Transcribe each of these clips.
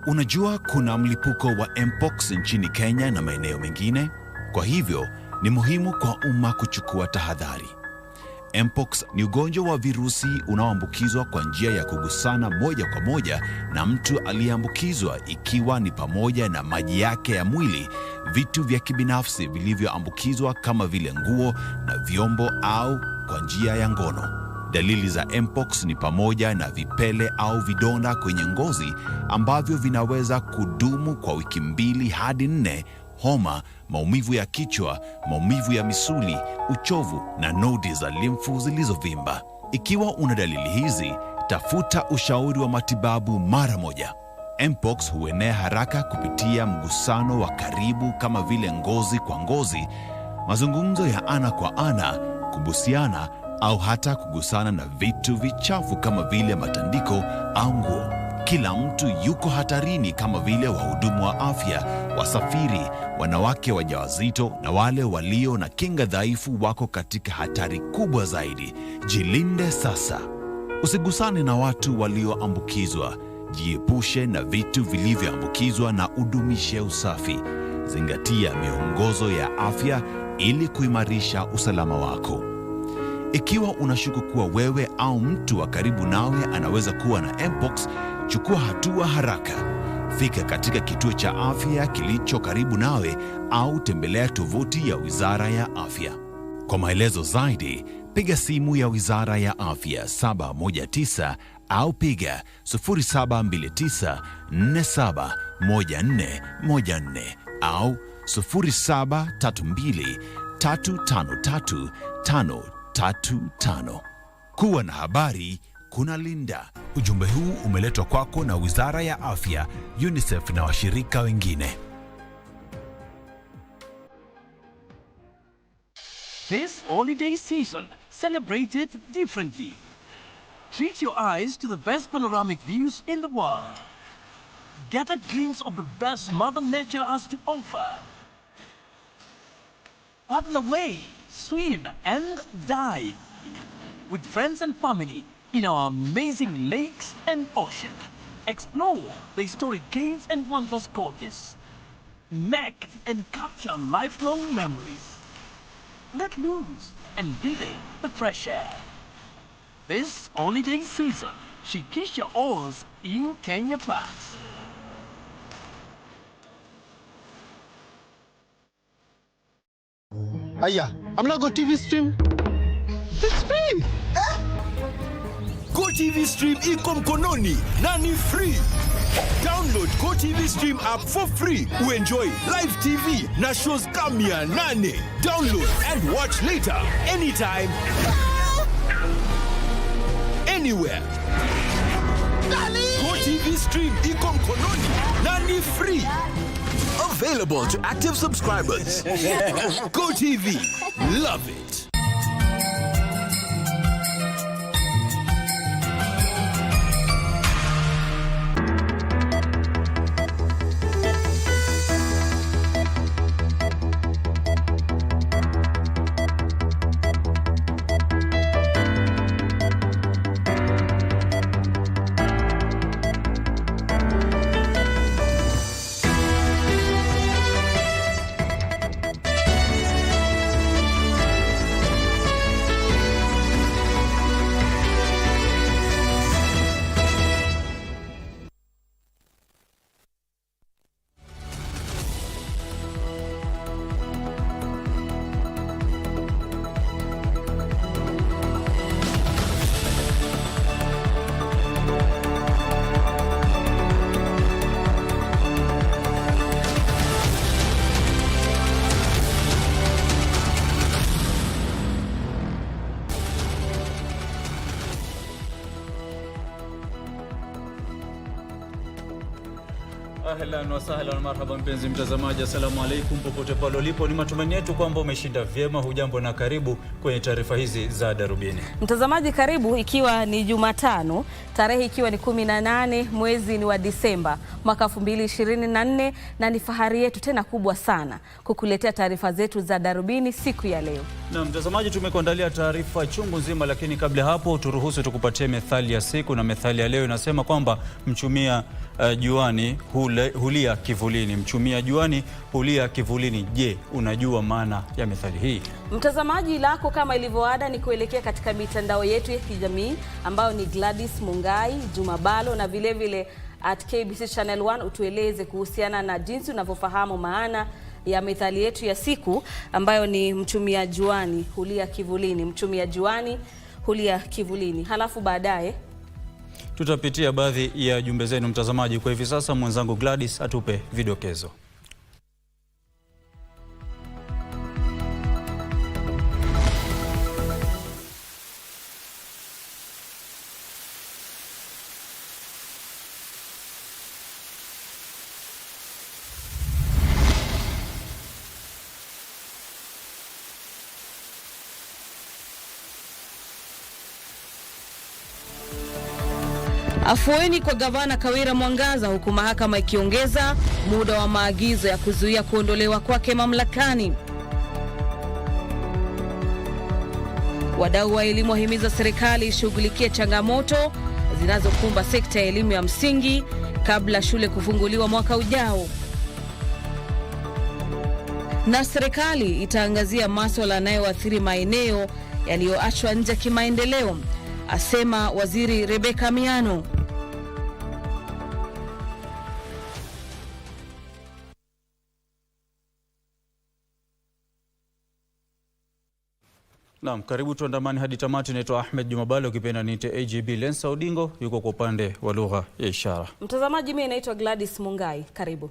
Unajua kuna mlipuko wa mpox nchini Kenya na maeneo mengine. Kwa hivyo ni muhimu kwa umma kuchukua tahadhari. Mpox ni ugonjwa wa virusi unaoambukizwa kwa njia ya kugusana moja kwa moja na mtu aliyeambukizwa, ikiwa ni pamoja na maji yake ya mwili, vitu vya kibinafsi vilivyoambukizwa kama vile nguo na vyombo, au kwa njia ya ngono. Dalili za mpox ni pamoja na vipele au vidonda kwenye ngozi ambavyo vinaweza kudumu kwa wiki 2 hadi 4, homa, maumivu ya kichwa, maumivu ya misuli, uchovu na nodi za limfu zilizovimba. Ikiwa una dalili hizi, tafuta ushauri wa matibabu mara moja. Mpox huenea haraka kupitia mgusano wa karibu kama vile ngozi kwa ngozi, mazungumzo ya ana kwa ana, kubusiana au hata kugusana na vitu vichafu kama vile matandiko au nguo. Kila mtu yuko hatarini, kama vile wahudumu wa afya, wasafiri, wanawake wajawazito na wale walio na kinga dhaifu wako katika hatari kubwa zaidi. Jilinde sasa. Usigusane na watu walioambukizwa. Jiepushe na vitu vilivyoambukizwa na udumishe usafi. Zingatia miongozo ya afya ili kuimarisha usalama wako. Ikiwa unashuku kuwa wewe au mtu wa karibu nawe anaweza kuwa na mpox, chukua hatua haraka. Fika katika kituo cha afya kilicho karibu nawe au tembelea tovuti ya Wizara ya Afya. Kwa maelezo zaidi, piga simu ya Wizara ya Afya 719 au piga 0729471414 au 0732353535. Kuwa na habari kuna linda. Ujumbe huu umeletwa kwako na Wizara ya Afya, UNICEF na washirika wengine. This holiday season, celebrate it differently. Treat your eyes to the best panoramic views in the world. Get a glimpse of the best Mother Nature has to offer. Paddle away, swim and dive with friends and family in our amazing lakes and ocean. Explore the historic caves and wondrous gorges. Make and capture lifelong memories. Let loose and breathe in the fresh air. This holiday season, shikisha oars in Kenya Pass. Aya, I'm not going to TV stream. It's free. Go TV Stream iko mkononi na ni free. Download Go TV Stream app for free. Enjoy live TV na shows kama 8. Download and watch later anytime, anywhere. Go TV Stream iko mkononi na ni free. Available to active subscribers. Go TV. Love it. Ahlan wa sahlan, marhaba mpenzi mtazamaji, assalamu alaikum popote pale ulipo. Ni matumaini yetu kwamba umeshinda vyema. Hujambo na karibu kwenye taarifa hizi za Darubini. Mtazamaji karibu, ikiwa ni Jumatano, tarehe ikiwa ni 18 mwezi ni wa Disemba mwaka 2024, na ni fahari yetu tena kubwa sana kukuletea taarifa zetu za Darubini siku ya leo. Na mtazamaji, tumekuandalia taarifa chungu nzima, lakini kabla hapo turuhusu tukupatie methali ya siku, na methali ya leo inasema kwamba mchumia juani hulia kivulini. Mchumia juani hulia kivulini. Je, unajua maana ya methali hii? Mtazamaji, lako kama ilivyoada ni kuelekea katika mitandao yetu ya kijamii ambayo ni Gladys, Mungai, Juma, Bhalo na vile at KBC Channel 1, utueleze kuhusiana na jinsi unavyofahamu maana ya methali yetu ya siku ambayo ni mchumia juani hulia kivulini. Mchumia juani hulia kivulini. Halafu baadaye tutapitia baadhi ya jumbe zenu mtazamaji. Kwa hivi sasa mwenzangu Gladys atupe vidokezo. Afueni kwa gavana Kawira Mwangaza, huku mahakama ikiongeza muda wa maagizo ya kuzuia kuondolewa kwake mamlakani. Wadau wa elimu wahimiza serikali ishughulikie changamoto zinazokumba sekta ya elimu ya msingi kabla shule kufunguliwa mwaka ujao. Na serikali itaangazia masuala yanayoathiri maeneo yaliyoachwa nje kimaendeleo, asema Waziri Rebecca Miano. Naam, karibu tuandamani hadi tamati. Naitwa Ahmed, Juma, Bhalo ukipenda niite AGB. Lensa Odingo yuko kwa upande wa lugha ya ishara. Mtazamaji, mimi naitwa Gladys Mungai. Karibu.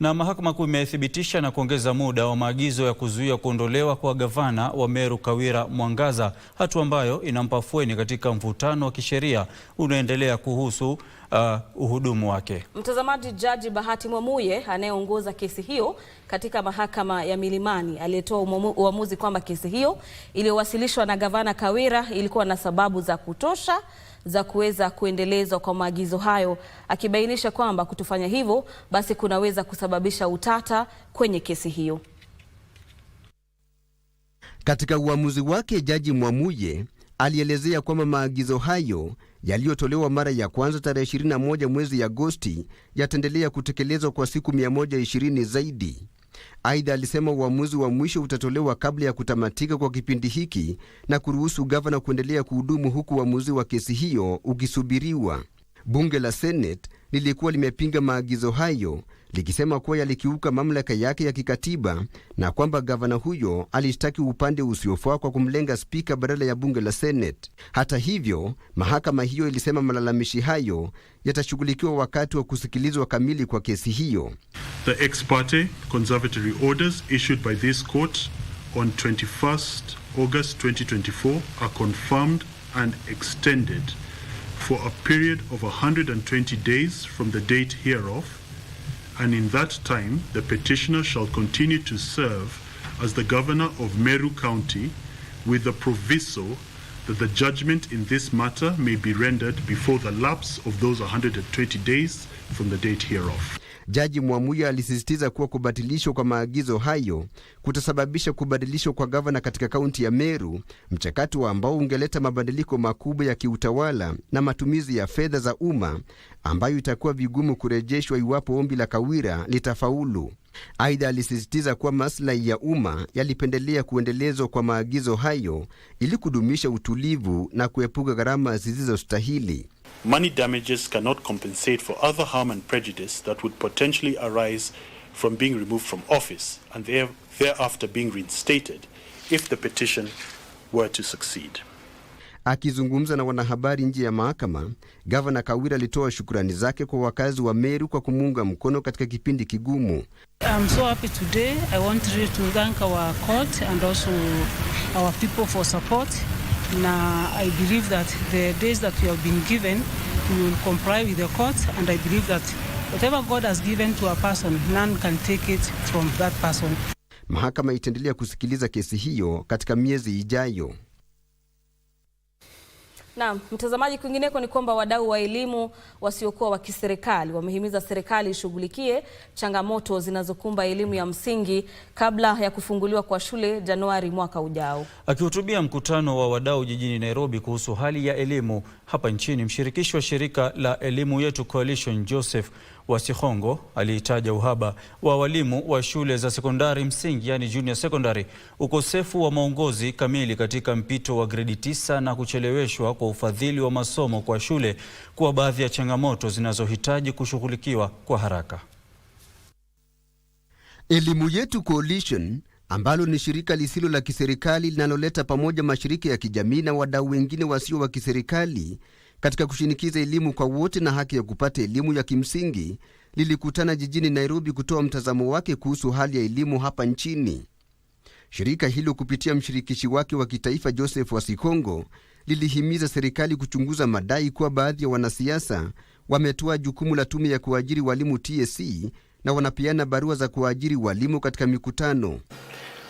Na mahakama kuu imethibitisha na kuongeza muda wa maagizo ya kuzuia kuondolewa kwa gavana wa Meru Kawira Mwangaza, hatua ambayo inampa afueni katika mvutano wa kisheria unaendelea kuhusu uhudumu wake. Mtazamaji, Jaji Bahati Mwamuye anayeongoza kesi hiyo katika mahakama ya Milimani aliyetoa uamuzi kwamba kesi hiyo iliyowasilishwa na gavana Kawira ilikuwa na sababu za kutosha za kuweza kuendelezwa kwa maagizo hayo, akibainisha kwamba kutofanya hivyo basi kunaweza kusababisha utata kwenye kesi hiyo. Katika uamuzi wake, Jaji Mwamuye alielezea kwamba maagizo hayo yaliyotolewa mara ya kwanza tarehe 21 mwezi Agosti yataendelea kutekelezwa kwa siku 120 zaidi. Aidha, alisema uamuzi wa mwisho utatolewa kabla ya kutamatika kwa kipindi hiki na kuruhusu gavana kuendelea kuhudumu, huku uamuzi wa kesi hiyo ukisubiriwa. Bunge la Senate lilikuwa limepinga maagizo hayo likisema kuwa yalikiuka mamlaka yake ya kikatiba na kwamba gavana huyo alishtaki upande usiofaa kwa kumlenga spika badala ya bunge la Senate. Hata hivyo, mahakama hiyo ilisema malalamishi hayo yatashughulikiwa wakati wa kusikilizwa kamili kwa kesi hiyo. The ex parte conservatory orders issued by this court on 21st August 2024 are confirmed and extended for a period of 120 days from the date hereof, and in that time the petitioner shall continue to serve as the governor of Meru County, with the proviso that the judgment in this matter may be rendered before the lapse of those 120 days from the date hereof. Jaji Mwamuye alisisitiza kuwa kubatilishwa kwa maagizo hayo kutasababisha kubadilishwa kwa gavana katika kaunti ya Meru, mchakato ambao ungeleta mabadiliko makubwa ya kiutawala na matumizi ya fedha za umma ambayo itakuwa vigumu kurejeshwa iwapo ombi la Kawira litafaulu. Aidha, alisisitiza kuwa maslahi ya umma yalipendelea kuendelezwa kwa maagizo hayo ili kudumisha utulivu na kuepuka gharama zisizostahili. Money damages cannot compensate for other harm and prejudice that would potentially arise from being removed from office and thereafter being reinstated if the petition were to succeed. Akizungumza na wanahabari nje ya mahakama, Gavana Kawira alitoa shukrani zake kwa wakazi wa Meru kwa kumunga mkono katika kipindi kigumu. I'm so happy today. I want to thank our court and also our people for support. Now, I believe that the days that we have been given, we will comply with the court, and I believe that whatever God has given to a person, none can take it from that person. Mahakama itaendelea kusikiliza kesi hiyo katika miezi ijayo. Naam, mtazamaji, kwingineko ni kwamba wadau wa elimu wasiokuwa wa kiserikali wamehimiza serikali ishughulikie changamoto zinazokumba elimu ya msingi kabla ya kufunguliwa kwa shule Januari mwaka ujao. Akihutubia mkutano wa wadau jijini Nairobi kuhusu hali ya elimu hapa nchini, mshirikishi wa shirika la Elimu Yetu Coalition Joseph Wasihongo alitaja uhaba wa walimu wa shule za sekondari msingi, yani junior secondary, ukosefu wa maongozi kamili katika mpito wa gredi 9 na kucheleweshwa kwa ufadhili wa masomo kwa shule kuwa baadhi ya changamoto zinazohitaji kushughulikiwa kwa haraka. Elimu Yetu Coalition, ambalo ni shirika lisilo la kiserikali linaloleta pamoja mashirika ya kijamii na wadau wengine wasio wa kiserikali katika kushinikiza elimu kwa wote na haki ya kupata elimu ya kimsingi, lilikutana jijini Nairobi kutoa mtazamo wake kuhusu hali ya elimu hapa nchini. Shirika hilo kupitia mshirikishi wake wa kitaifa Joseph Wasihongo lilihimiza serikali kuchunguza madai kuwa baadhi ya wanasiasa wametoa jukumu la tume ya kuajiri walimu TSC na wanapeana barua za kuajiri walimu katika mikutano.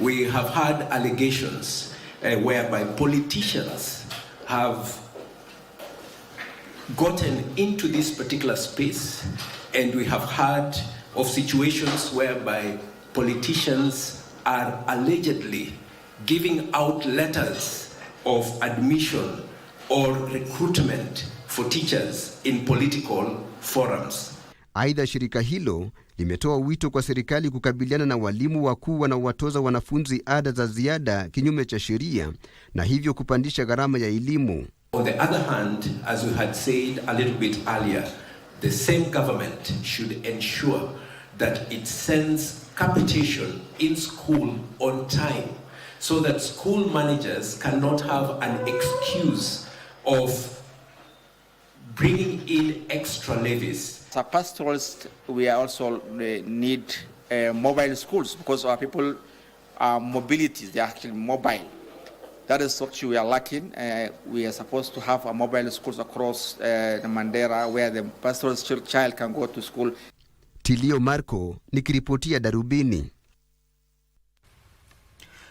We have had allegations whereby politicians have gotten into this particular space, and we have heard of situations whereby politicians are allegedly giving out letters of admission or recruitment for teachers in political forums. Aidha, shirika hilo limetoa wito kwa serikali kukabiliana na walimu wakuu wanaowatoza wanafunzi ada za ziada kinyume cha sheria na hivyo kupandisha gharama ya elimu. On the other hand, as we had said a little bit earlier, the same government should ensure that it sends capitation in school on time, so that school managers cannot have an excuse of bringing in extra levies. As a pastoralist, we also need mobile schools because our people are mobilities, they are actually mobile. That is what we are lacking. We are supposed to have a mobile schools across the Mandera where the pastoralist child can go to school. Tilio Marco, nikiripotia Darubini.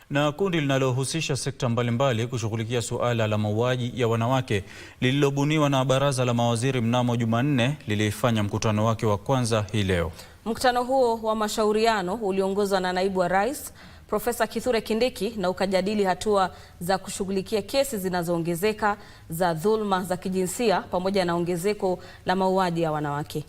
Na kundi linalohusisha sekta mbalimbali kushughulikia suala la mauaji ya wanawake lililobuniwa na baraza la mawaziri mnamo Jumanne lilifanya mkutano wake wa kwanza hii leo. Mkutano huo wa mashauriano uliongozwa na naibu wa rais Profesa Kithure Kindiki na ukajadili hatua za kushughulikia kesi zinazoongezeka za dhulma za kijinsia pamoja na ongezeko la mauaji ya wanawake.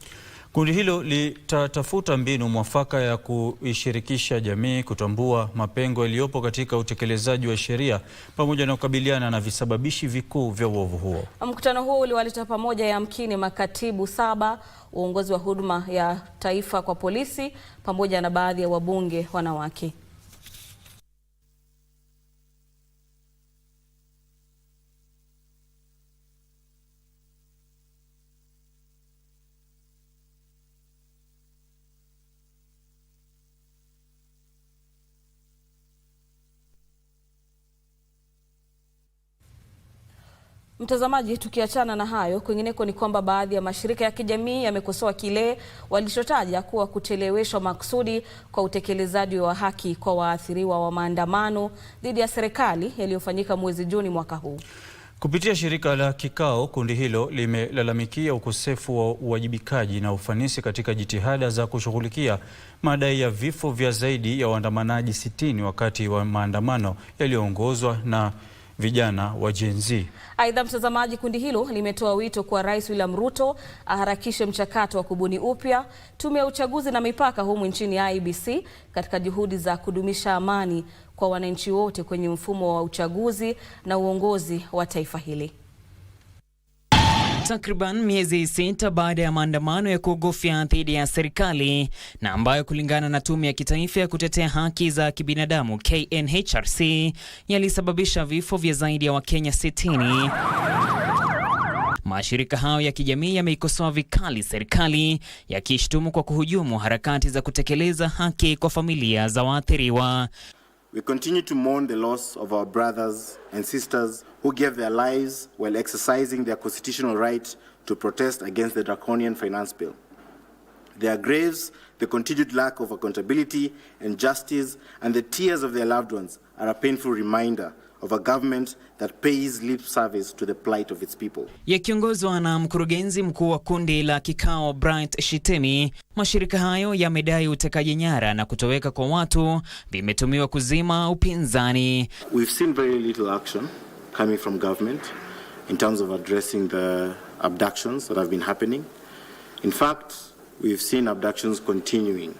Kundi hilo litatafuta mbinu mwafaka ya kuishirikisha jamii, kutambua mapengo yaliyopo katika utekelezaji wa sheria pamoja na kukabiliana na visababishi vikuu vya uovu huo. Mkutano huo uliwaleta pamoja yamkini makatibu 7, uongozi wa huduma ya taifa kwa polisi pamoja na baadhi ya wabunge wanawake. Mtazamaji, tukiachana na hayo, kwingineko ni kwamba baadhi ya mashirika ya kijamii yamekosoa kile walichotaja kuwa kucheleweshwa makusudi kwa utekelezaji wa haki kwa waathiriwa wa maandamano dhidi ya serikali yaliyofanyika mwezi Juni mwaka huu. Kupitia shirika la kikao, kundi hilo limelalamikia ukosefu wa uwajibikaji na ufanisi katika jitihada za kushughulikia madai ya vifo vya zaidi ya waandamanaji 60 wakati wa maandamano yaliyoongozwa na vijana wa Gen Z. Aidha, mtazamaji, kundi hilo limetoa wito kwa Rais William Ruto aharakishe mchakato wa kubuni upya tume ya uchaguzi na mipaka humu nchini IEBC katika juhudi za kudumisha amani kwa wananchi wote kwenye mfumo wa uchaguzi na uongozi wa taifa hili. Takriban miezi 6 baada ya maandamano ya kuogofya dhidi ya serikali na ambayo kulingana na tume ya kitaifa ya kutetea haki za kibinadamu KNHRC yalisababisha vifo vya zaidi ya Wakenya 60. Mashirika hayo ya kijamii yameikosoa vikali serikali yakishtumu kwa kuhujumu harakati za kutekeleza haki kwa familia za waathiriwa. We continue to mourn the loss of our brothers and sisters who gave their lives while exercising their constitutional right to protest against the draconian finance bill. Their graves, the continued lack of accountability and justice, and the tears of their loved ones are a painful reminder of a government that pays lip service to the plight of its people. Yakiongozwa na mkurugenzi mkuu wa kundi la kikao Bright Shitemi, mashirika hayo yamedai utekaji nyara na kutoweka kwa watu vimetumiwa kuzima upinzani. We've seen very little action coming from government in terms of addressing the abductions that have been happening. In fact, we've seen abductions continuing.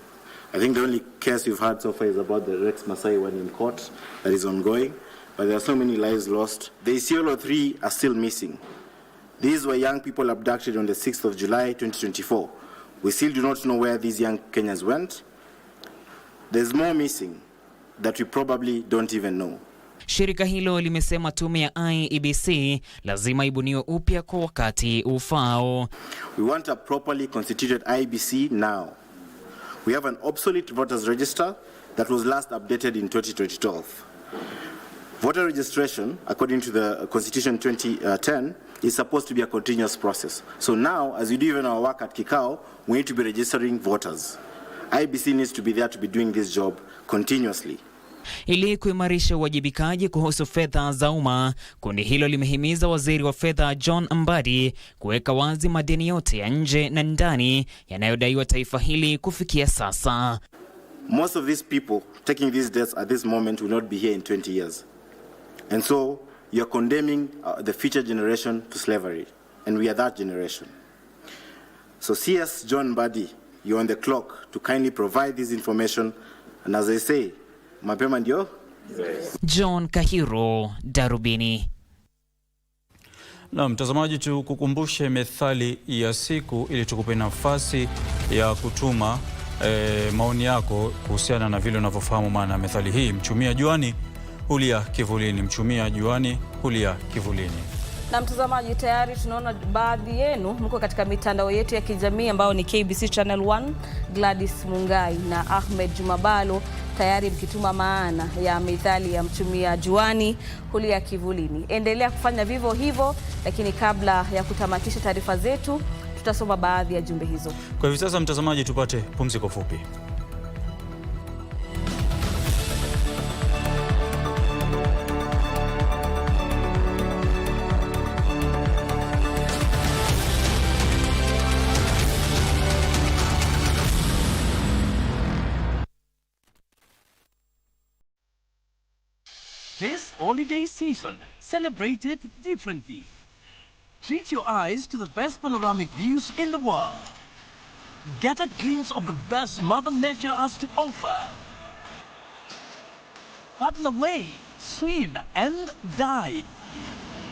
I think the only case we've had so far is about the Rex Masai one in court that is ongoing, but there are so many lives lost. The Isiolo 3 are still missing. These were young people abducted on the 6th of July 2024. We still do not know where these young Kenyans went. There's more missing that we probably don't even know. Shirika hilo limesema tume ya IEBC lazima ibuniwe upya kwa wakati ufao. We want a properly constituted IEBC now. We have an obsolete voters register that was last updated in 2012. Voter registration, according to the Constitution 2010, is supposed to be a continuous process. So now, as we do even our work at Kikao, we need to be registering voters. IEBC needs to be there to be doing this job continuously. Ili kuimarisha uwajibikaji kuhusu fedha za umma, kundi hilo limehimiza waziri wa fedha John Mbadi kuweka wazi madeni yote ya nje na ndani yanayodaiwa taifa hili kufikia sasa. Most of these people taking these debts at this moment will not be here in 20 years. And so you're condemning the future generation to slavery. And we are that generation. So CS John Mbadi, you're on the clock to kindly provide this information. And as I say, mapema ndio. John Kahiro, Darubini. Na mtazamaji, tukukumbushe methali ya siku ili tukupe nafasi ya kutuma maoni yako kuhusiana na vile unavyofahamu maana methali hii. Mchumia juani, hulia kivulini. Mchumia juani, hulia kivulini. Na mtazamaji, tayari tunaona baadhi yenu mko katika mitandao yetu ya kijamii ambao ni KBC Channel 1, Gladys Mungai na Ahmed Juma Bhalo, tayari mkituma maana ya methali ya mchumia juani, hulia kivulini. Endelea kufanya vivyo hivyo, lakini kabla ya kutamatisha taarifa zetu, tutasoma baadhi ya jumbe hizo. Kwa hivi sasa mtazamaji, tupate pumziko fupi. This holiday season, celebrated differently. Treat your eyes to the best panoramic views in the world. Get a glimpse of the best Mother Nature has to offer. Paddle away, swim and dive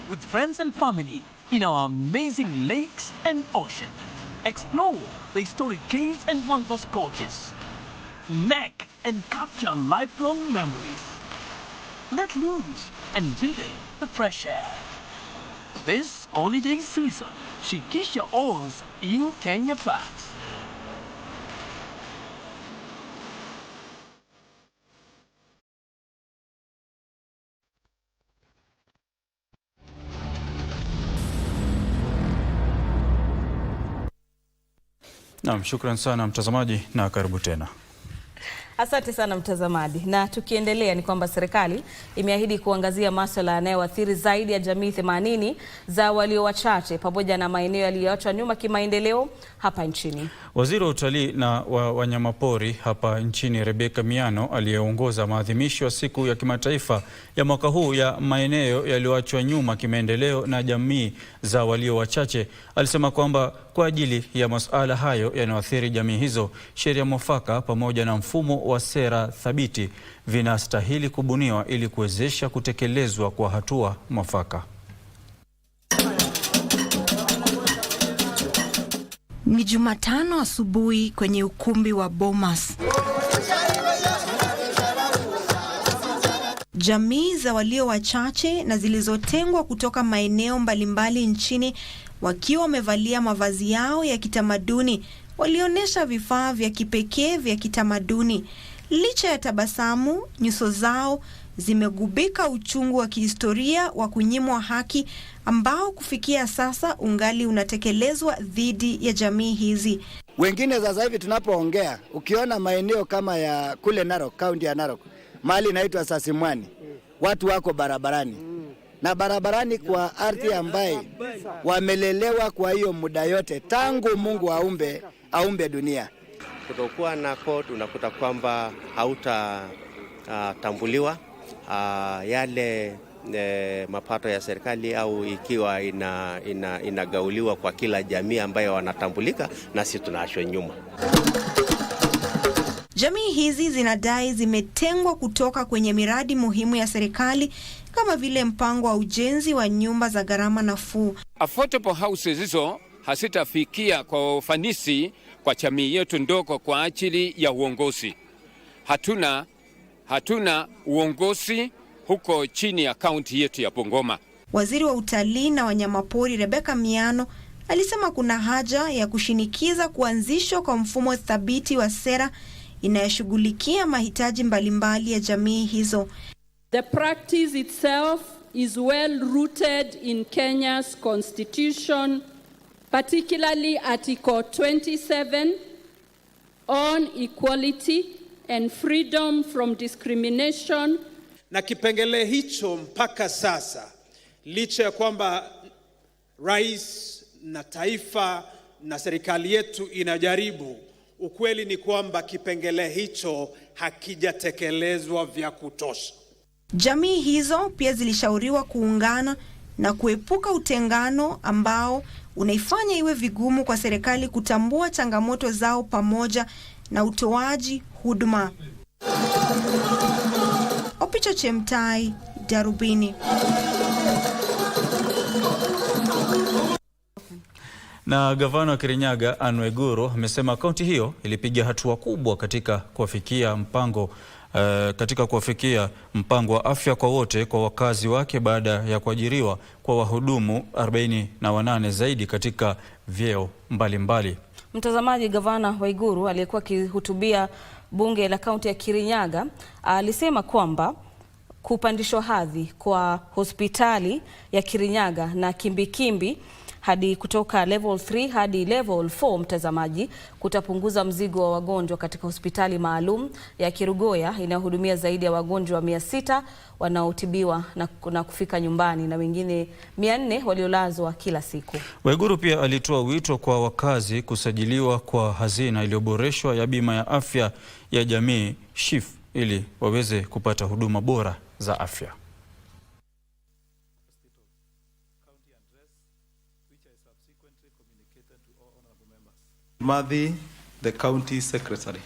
with friends and family in our amazing lakes and ocean. Explore the historic caves and wondrous gorges. Connect and capture lifelong memories. Let loose and enjoy the fresh air. This holiday season, shikisha oars in Kenya Flats. Naam, shukran sana mtazamaji na karibu tena. Asante sana mtazamaji. Na tukiendelea ni kwamba serikali imeahidi kuangazia masuala yanayoathiri zaidi ya jamii 80 za walio wachache pamoja na maeneo yaliyoachwa nyuma kimaendeleo hapa nchini. Waziri wa utalii na wanyamapori hapa nchini Rebecca Miano, aliyeongoza maadhimisho ya siku ya kimataifa ya mwaka huu ya maeneo yaliyoachwa nyuma kimaendeleo na jamii za walio wachache, alisema kwamba kwa ajili ya masuala hayo yanayoathiri jamii hizo, sheria mwafaka pamoja na mfumo wa sera thabiti vinastahili kubuniwa ili kuwezesha kutekelezwa kwa hatua mwafaka. Ni Jumatano asubuhi kwenye ukumbi wa Bomas. Jamii za walio wachache na zilizotengwa kutoka maeneo mbalimbali nchini wakiwa wamevalia mavazi yao ya kitamaduni walionyesha vifaa vya kipekee vya kitamaduni. Licha ya tabasamu, nyuso zao zimegubika uchungu wa kihistoria wa kunyimwa haki ambao kufikia sasa ungali unatekelezwa dhidi ya jamii hizi. Wengine sasa hivi tunapoongea, ukiona maeneo kama ya kule Narok, kaunti ya Narok, mahali inaitwa Sasimwani, watu wako barabarani. Na barabarani kwa ardhi ambaye wamelelewa kwa hiyo muda yote tangu Mungu aumbe dunia. Kutokuwa na code unakuta kwamba hautatambuliwa yale mapato ya serikali au ikiwa inagauliwa kwa kila jamii ambayo wanatambulika, nasi tunaachwa nyuma. Jamii hizi zinadai zimetengwa kutoka kwenye miradi muhimu ya serikali kama vile mpango wa ujenzi wa nyumba za gharama nafuu. Affordable houses hizo hasitafikia kwa ufanisi kwa jamii yetu ndogo kwa ajili ya uongozi. Hatuna uongozi huko chini ya kaunti yetu ya Bungoma. Waziri wa utalii na wanyamapori Rebecca Miano alisema kuna haja ya kushinikiza kuanzishwa kwa mfumo thabiti wa sera inayoshughulikia mahitaji mbalimbali ya jamii hizo. The practice itself is well rooted in Kenya's constitution, particularly Article 27 on equality and freedom from discrimination. Na kipengele hicho mpaka sasa, licha ya kwamba rais na taifa na serikali yetu inajaribu, ukweli ni kwamba kipengele hicho hakijatekelezwa vya kutosha. Jamii hizo pia zilishauriwa kuungana na kuepuka utengano ambao unaifanya iwe vigumu kwa serikali kutambua changamoto zao pamoja na utoaji huduma. Opicho Chemtai, Darubini. Na gavana wa Kirinyaga Anne Waiguru amesema kaunti hiyo ilipiga hatua kubwa katika kuafikia mpango wa afya kwa wote kwa wakazi wake baada ya kuajiriwa kwa wahudumu 48 zaidi katika vyeo mbalimbali. Mtazamaji, gavana Waiguru aliyekuwa akihutubia bunge la kaunti ya Kirinyaga alisema kwamba kupandishwa hadhi kwa hospitali ya Kirinyaga na Kimbikimbi hadi kutoka level 3 hadi level 4, mtazamaji, kutapunguza mzigo wa wagonjwa katika hospitali maalum ya Kirugoya inayohudumia zaidi ya wagonjwa 600 wanaotibiwa na kufika nyumbani na wengine 400 waliolazwa kila siku. Waiguru pia alitoa wito kwa wakazi kusajiliwa kwa hazina iliyoboreshwa ya bima ya afya ya jamii SHIF ili waweze kupata huduma bora za afya. Madhi, the county secretary.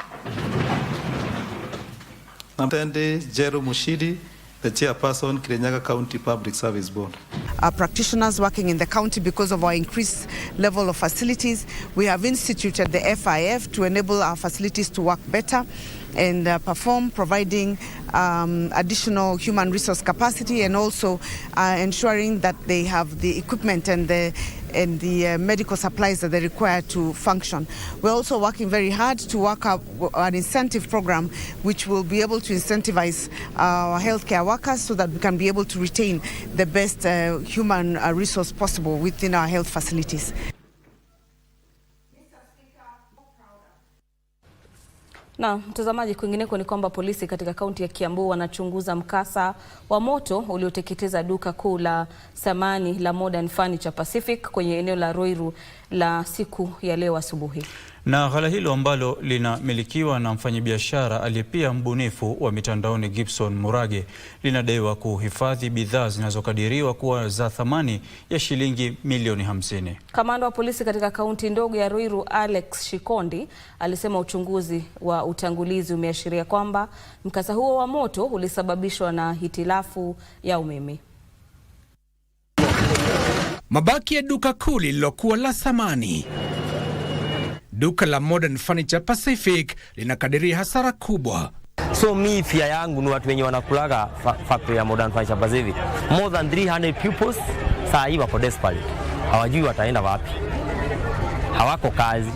Namtende Jero Mushidi, the chairperson, Kirinyaga County Public Service Board. Our practitioners working in the county, because of our increased level of facilities, we have instituted the FIF to enable our facilities to work better and perform, providing additional human resource capacity and also ensuring that they have the equipment and the medical supplies that they require to function. We're also working very hard to work up an incentive program which will be able to incentivize our healthcare workers so that we can be able to retain the best human resource possible within our health facilities. Na mtazamaji, kwingineko ni kwamba polisi katika kaunti ya Kiambu wanachunguza mkasa wa moto ulioteketeza duka kuu la samani la Modern Furniture Pacific kwenye eneo la Ruiru la siku ya leo asubuhi. Na ghala hilo ambalo linamilikiwa na mfanyabiashara aliyepia mbunifu wa mitandaoni Gibson Murage linadaiwa kuhifadhi bidhaa zinazokadiriwa kuwa za thamani ya shilingi milioni 50. Kamanda wa polisi katika kaunti ndogo ya Ruiru Alex Shikondi alisema uchunguzi wa utangulizi umeashiria kwamba mkasa huo wa moto ulisababishwa na hitilafu ya umeme. Mabaki ya duka kuu lililokuwa la samani. Duka la Modern Furniture Pacific linakadiria hasara kubwa. So mi fia yangu ni watu wenye wanakulaga factory ya Modern Furniture Pacific. More than 300 pupils saa hii wako desperate. Hawajui wataenda wapi. Hawako kazi.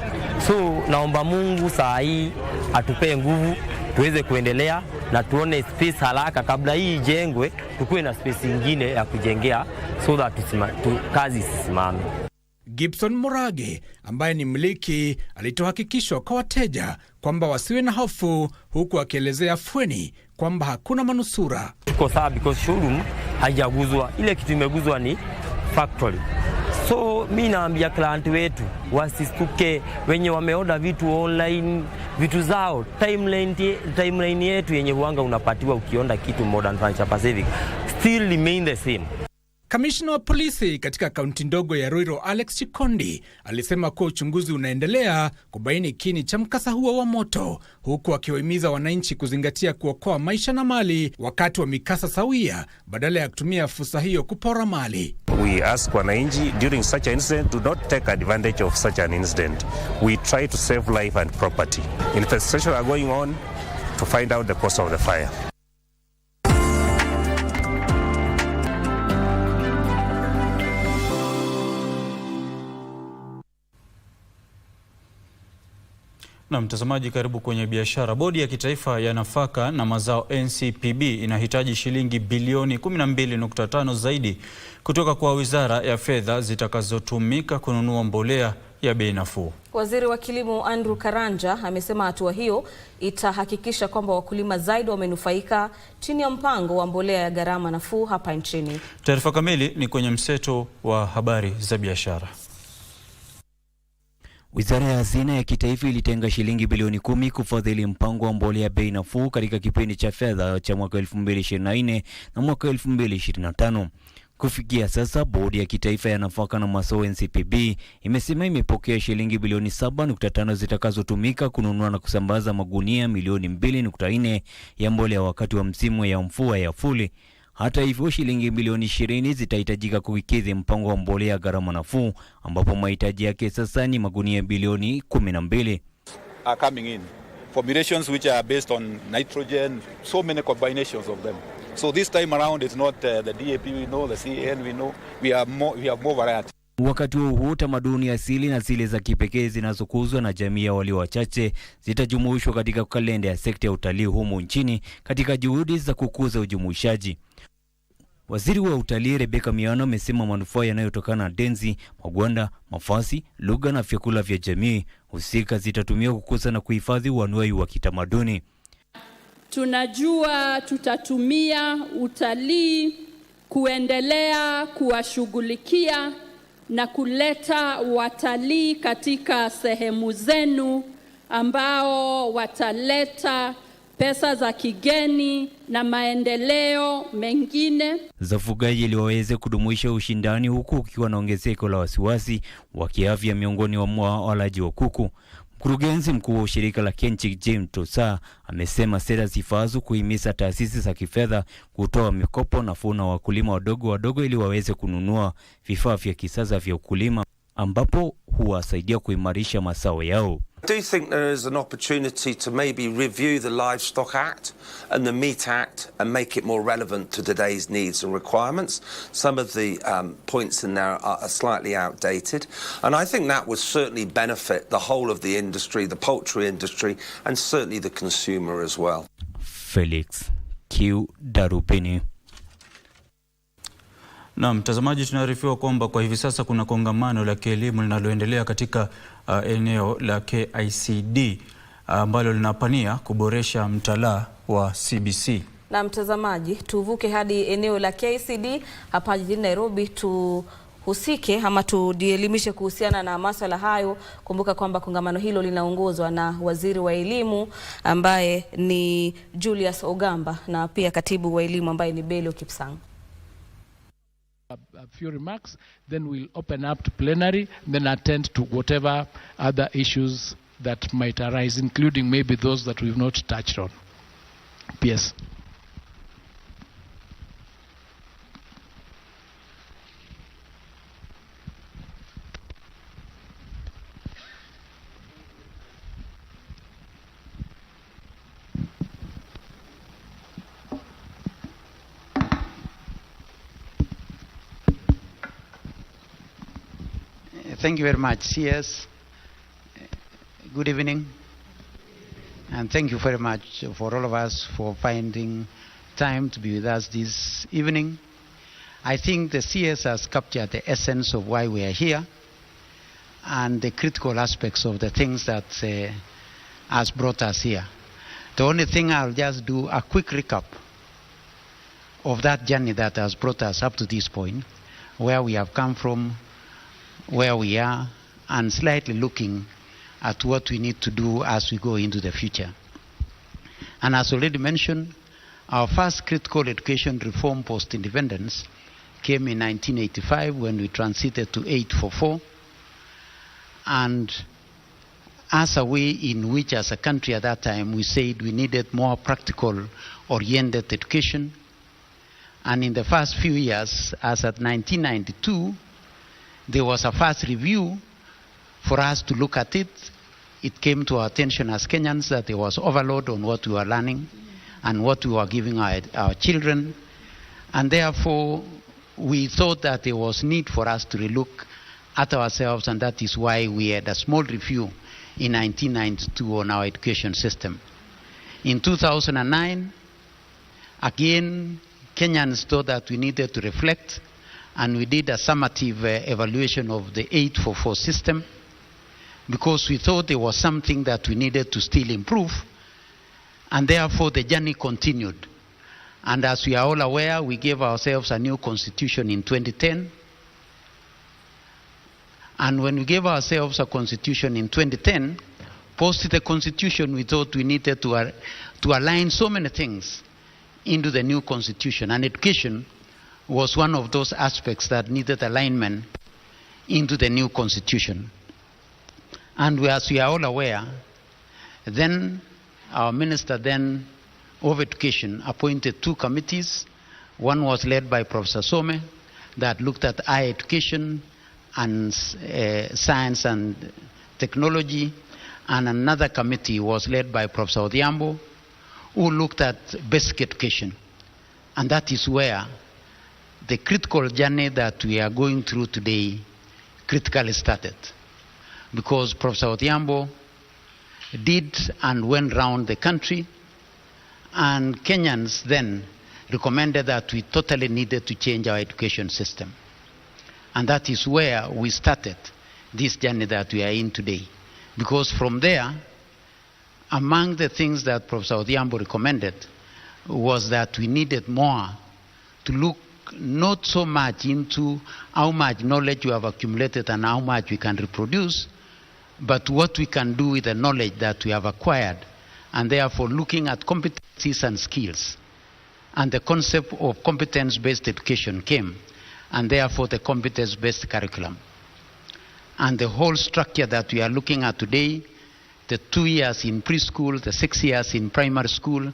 So naomba Mungu saa hii atupee nguvu tuweze kuendelea na tuone space haraka kabla hii ijengwe, tukue na space nyingine ya kujengea so that kazi isisimame. Gibson Murage ambaye ni mmiliki alitoa hakikisho kwa wateja kwamba wasiwe na hofu, huku akielezea afueni kwamba hakuna manusura. Tuko sawa because showroom haijaguzwa, ile kitu imeguzwa ni factory. So mimi naambia client wetu wasistuke, wenye wameorder vitu online, vitu zao timeline yetu yenye huanga unapatiwa ukionda kitu Modern Furniture Pacific still remain the same. Kamishna wa polisi katika kaunti ndogo ya Ruiru Alex Chikondi alisema kuwa uchunguzi unaendelea kubaini kini cha mkasa huo wa moto, huku akiwahimiza wananchi kuzingatia kuokoa maisha na mali wakati wa mikasa sawia badala ya kutumia fursa hiyo kupora mali. We ask wananchi during such an incident do not take advantage of such an incident. We try to save life and property. Investigations are going on to find out the cause of the fire. Na mtazamaji, karibu kwenye biashara. Bodi ya kitaifa ya nafaka na mazao NCPB inahitaji shilingi bilioni 12.5 zaidi kutoka kwa Wizara ya Fedha zitakazotumika kununua mbolea ya bei nafuu. Waziri wa Kilimo Andrew Karanja amesema hatua hiyo itahakikisha kwamba wakulima zaidi wamenufaika chini ya mpango wa mbolea ya gharama nafuu hapa nchini. Taarifa kamili ni kwenye mseto wa habari za biashara. Wizara ya Hazina ya Kitaifa ilitenga shilingi bilioni 10 kufadhili mpango wa mbolea bei nafuu katika kipindi cha fedha cha mwaka 2024 na mwaka 2025. Kufikia sasa, Bodi ya Kitaifa ya Nafaka na Mazao NCPB imesema imepokea shilingi bilioni 7.5 zitakazotumika kununua na kusambaza magunia milioni 2.4 ya mbolea wakati wa msimu ya mvua ya fuli. Hata hivyo, shilingi bilioni 20 zitahitajika kukidhi mpango wa mbolea gharama nafuu ambapo mahitaji yake sasa ni magunia bilioni 12. Are coming in. Formulations which are based on nitrogen, so many combinations of them. So this time around it's not the DAP we know, the CAN we know, we have more variety. Wakati huu tamaduni asili na zile za kipekee zinazokuzwa na jamii ya walio wachache zitajumuishwa katika kalenda ya sekta ya utalii humu nchini katika juhudi za kukuza ujumuishaji. Waziri wa Utalii Rebecca Miano amesema manufaa yanayotokana na denzi, magwanda, mafasi, lugha na vyakula vya jamii husika zitatumiwa kukuza na kuhifadhi uanuai wa kitamaduni. Tunajua tutatumia utalii kuendelea kuwashughulikia na kuleta watalii katika sehemu zenu ambao wataleta pesa za kigeni na maendeleo mengine. Zafugaji ili waweze kudumisha ushindani huku ukiwa na ongezeko la wasiwasi wa kiafya miongoni wa walaji wa kuku. Mkurugenzi mkuu wa shirika la Kenchik James Tosa amesema sera zifazo kuhimiza taasisi za kifedha kutoa mikopo nafuu na wakulima wadogo ili waweze kununua vifaa vya kisasa vya ukulima ambapo huwasaidia kuimarisha mazao yao. I do think there is an opportunity to maybe review the Livestock Act and the Meat Act and make it more relevant to today's needs and requirements. Some of the points in there are slightly outdated, and I think that would certainly benefit the whole of the industry, the poultry industry, and certainly the consumer as well. Felix Q. Darubini. Na mtazamaji, tunaarifiwa kwamba kwa hivi sasa kuna kongamano la kielimu linaloendelea katika eneo la KICD ambalo linapania kuboresha mtaala wa CBC. Na mtazamaji, tuvuke hadi eneo la KICD hapa jijini Nairobi tuhusike ama tudielimishe kuhusiana na masuala hayo. Kumbuka kwamba kongamano hilo linaongozwa na waziri wa elimu ambaye ni Julius Ogamba na pia katibu wa elimu ambaye ni Bhalo Kipsang. A few remarks, then we'll open up to plenary, then attend to whatever other issues that might arise, including maybe those that we've not touched on. Yes. Thank you very much, CS. Good evening. And thank you very much for all of us for finding time to be with us this evening. I think the CS has captured the essence of why we are here and the critical aspects of the things that has brought us here. The only thing I'll just do a quick recap of that journey that has brought us up to this point, where we have come from, where we are, and slightly looking at what we need to do as we go into the future. And as already mentioned, our first critical education reform post-independence came in 1985 when we transited to 844, and as a way in which as a country at that time we said we needed more practical oriented education. And in the first few years, as at 1992, there was a first review for us to look at it. It came to our attention as Kenyans that there was overload on what we were learning and what we were giving our children. And therefore, we thought that there was need for us to relook at ourselves, and that is why we had a small review in 1992 on our education system. In 2009, again, Kenyans thought that we needed to reflect, and we did a summative evaluation of the 844 system, because we thought there was something that we needed to still improve, and therefore the journey continued. And as we are all aware, we gave ourselves a new constitution in 2010. And when we gave ourselves a constitution in 2010, post the constitution, we thought we needed to align so many things into the new constitution. And education was one of those aspects that needed alignment into the new constitution. And as we are all aware, then our minister then of education appointed two committees. One was led by Professor Some that looked at higher education and science and technology, and another committee was led by Professor Odhiambo, who looked at basic education. And that is where the critical journey that we are going through today critically started. Because Professor Odhiambo did and went round the country, and Kenyans then recommended that we totally needed to change our education system. And that is where we started this journey that we are in today. Because from there, among the things that Professor Odhiambo recommended was that we needed more to look not so much into how much knowledge we have accumulated and how much we can reproduce, but what we can do with the knowledge that we have acquired, and therefore looking at competencies and skills. And the concept of competence-based education came, and therefore the competence-based curriculum. And the whole structure that we are looking at today, the 2 years in preschool, the 6 years in primary school,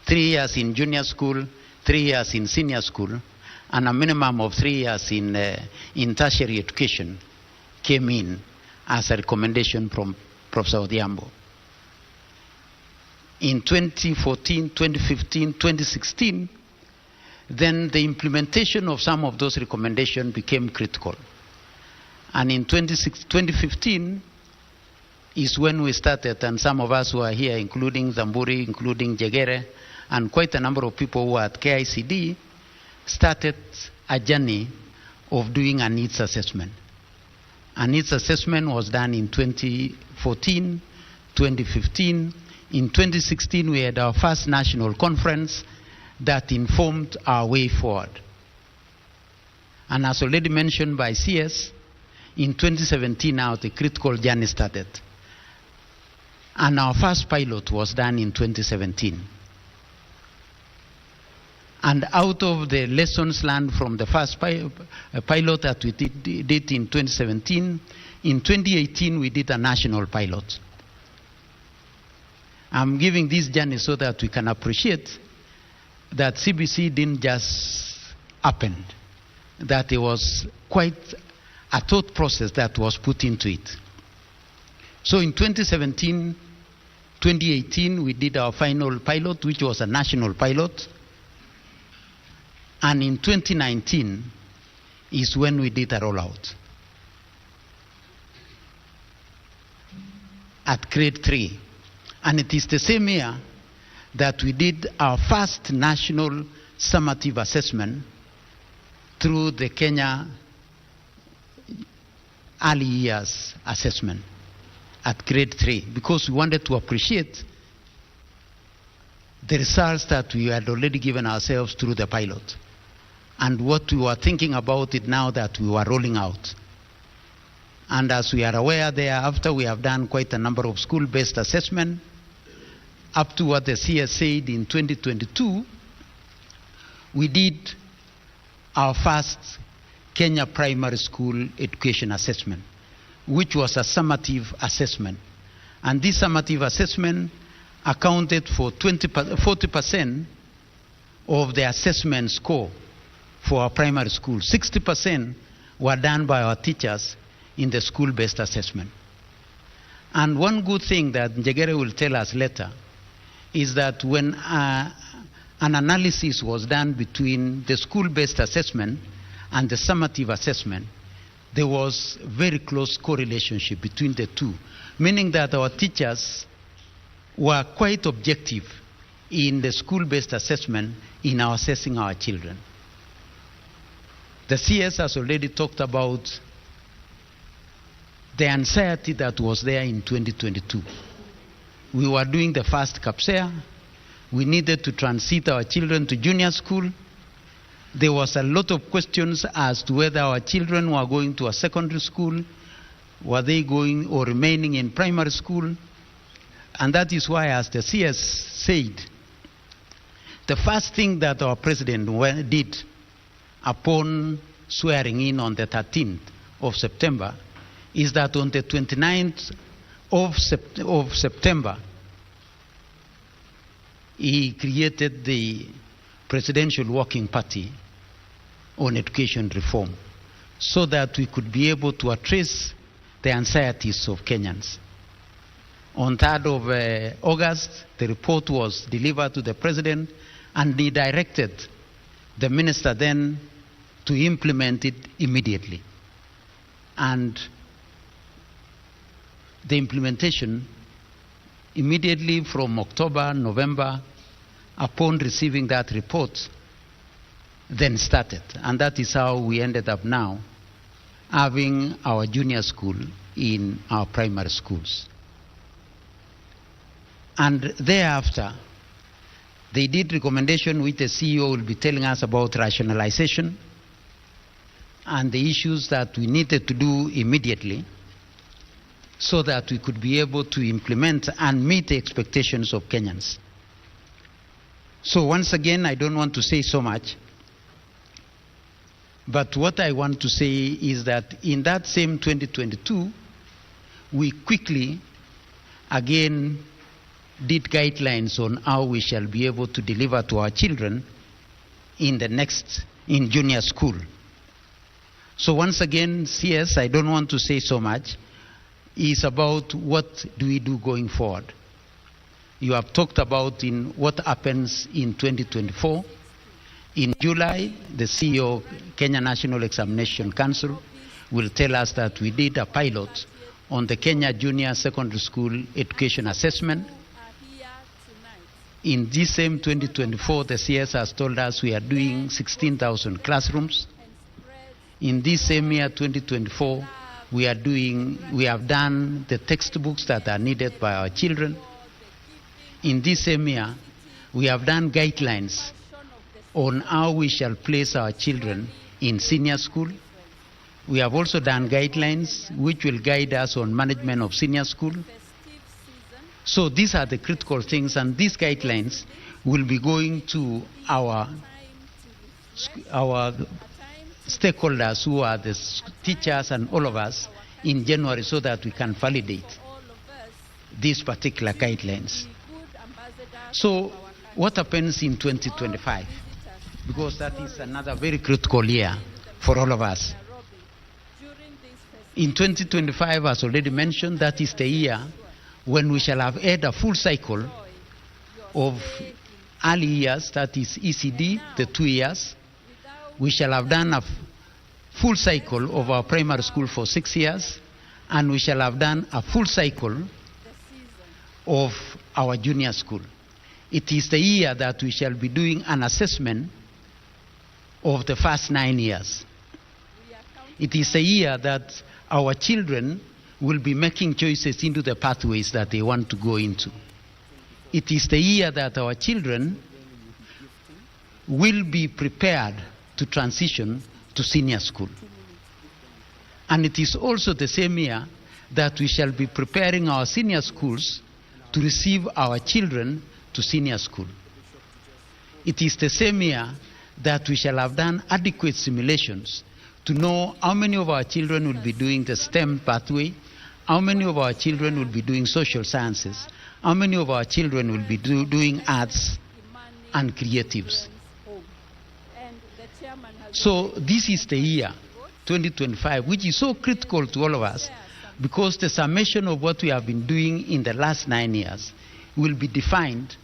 3 years in junior school, 3 years in senior school, and a minimum of 3 years in tertiary education came in as a recommendation from Professor Odhiambo. In 2014, 2015, 2016, then the implementation of some of those recommendations became critical. And in 2015 is when we started, and some of us who are here, including Zamburi, including Jegere, and quite a number of people who are at KICD, started a journey of doing a needs assessment. A needs assessment was done in 2014, 2015. In 2016, we had our first national conference that informed our way forward. And as already mentioned by CS, in 2017 now the critical journey started. And our first pilot was done in 2017. And out of the lessons learned from the first pilot that we did in 2017, in 2018 we did a national pilot. I'm giving this journey so that we can appreciate that CBC didn't just happen, that there was quite a thought process that was put into it. So in 2017, 2018, we did our final pilot, which was a national pilot. And in 2019 is when we did a rollout at grade 3. And it is the same year that we did our first national summative assessment through the Kenya Early Years Assessment at grade 3, because we wanted to appreciate the results that we had already given ourselves through the pilot, and what we were thinking about it now that we were rolling out. And as we are aware, thereafter we have done quite a number of school-based assessment, up to what the CS said in 2022, we did our first Kenya primary school education assessment, which was a summative assessment. And this summative assessment accounted for 40% of the assessment score for our primary school. 60% were done by our teachers in the school-based assessment. And one good thing that Njegere will tell us later is that when an analysis was done between the school-based assessment and the summative assessment, there was very close correlation between the two, meaning that our teachers were quite objective in the school-based assessment in our assessing our children. The CS has already talked about the anxiety that was there in 2022. We were doing the first CAPSEA. We needed to transit our children to junior school. There was a lot of questions as to whether our children were going to a secondary school, were they going or remaining in primary school. And that is why, as the CS said, the first thing that our president did upon swearing in on the 13th of September is that on the 29th of September, he created the Presidential Working Party on Education Reform so that we could be able to address the anxieties of Kenyans. On 3rd of August, the report was delivered to the President, and he directed the minister then to implement it immediately. And the implementation immediately from October, November, upon receiving that report, then started. And that is how we ended up now having our junior school in our primary schools. And thereafter, they did recommendation which the CEO will be telling us about rationalization and the issues that we needed to do immediately so that we could be able to implement and meet the expectations of Kenyans. So once again, I don't want to say so much, but what I want to say is that in that same 2022, we quickly again did guidelines on how we shall be able to deliver to our children in junior school. So once again, CS, I don't want to say so much, is about what do we do going forward. You have talked about in what happens in 2024. In July, the CEO of Kenya National Examination Council will tell us that we did a pilot on the Kenya Junior Secondary School Education Assessment. In this same 2024, the CS has told us we are doing 16,000 classrooms. In this same year, 2024, we have done the textbooks that are needed by our children. In this same year, we have done guidelines on how we shall place our children in senior school. We have also done guidelines which will guide us on management of senior school. So these are the critical things, and these guidelines will be going to our stakeholders who are the teachers and all of us in January so that we can validate these particular guidelines. So what happens in 2025? Because that is another very critical year for all of us. In 2025, as already mentioned, that is the year when we shall have had a full cycle of early years, that is ECD, the 2 years. We shall have done a full cycle of our primary school for 6 years, and we shall have done a full cycle of our junior school. It is the year that we shall be doing an assessment of the first 9 years. It is the year that our children will be making choices into the pathways that they want to go into. it is the year that our children will be prepared to transition to senior school. And it is also the same year that we shall be preparing our senior schools to receive our children to senior school. It is the same year that we shall have done adequate simulations to know how many of our children will be doing the STEM pathway, how many of our children will be doing social sciences, how many of our children will be doing arts and creatives. So this is the year, 2025, which is so critical to all of us, because the summation of what we have been doing in the last 9 years will be defined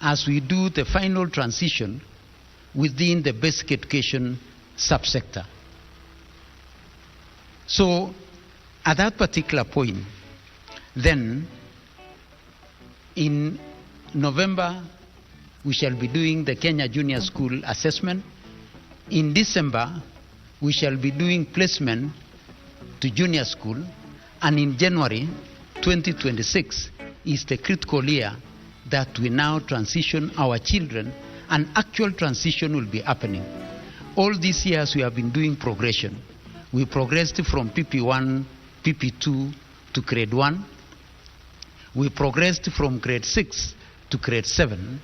as we do the final transition within the basic education subsector. So at that particular point, then in November, we shall be doing the Kenya Junior School assessment. In December, we shall be doing placement to junior school. And in January 2026 is the critical year that we now transition our children, and actual transition will be happening. All these years we have been doing progression. We progressed from PP1, PP2 to grade 1. We progressed from grade 6 to grade 7.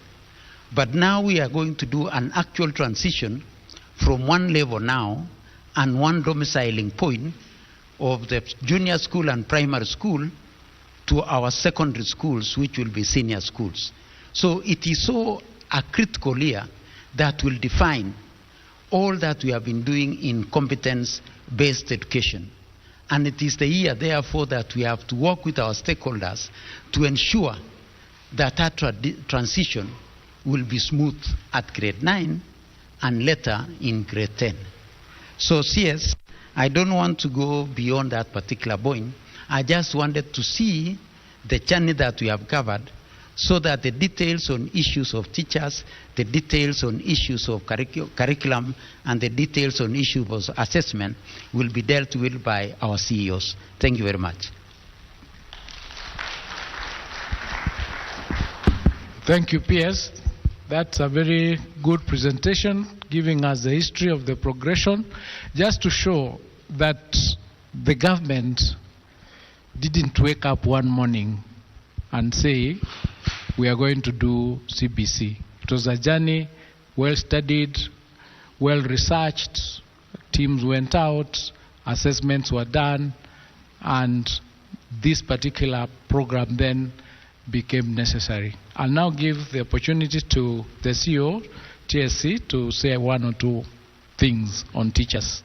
But now we are going to do an actual transition from one level now and one domiciling point of the junior school and primary school to our secondary schools, which will be senior schools. So it is so a critical year that will define all that we have been doing in competence-based education. And it is the year, therefore, that we have to work with our stakeholders to ensure that our transition will be smooth at grade 9 and later in grade 10. So CS, I don't want to go beyond that particular point. I just wanted to see the journey that we have covered, so that the details on issues of teachers, the details on issues of curriculum, and the details on issues of assessment will be dealt with by our CEOs. Thank you very much. Thank you, PS. That's a very good presentation, giving us the history of the progression, just to show that the government didn't wake up one morning and say, we are going to do CBC. It was a journey, well studied, well researched, teams went out, assessments were done, and this particular program then became necessary. I'll now give the opportunity to the CEO, TSC, to say one or two things on teachers.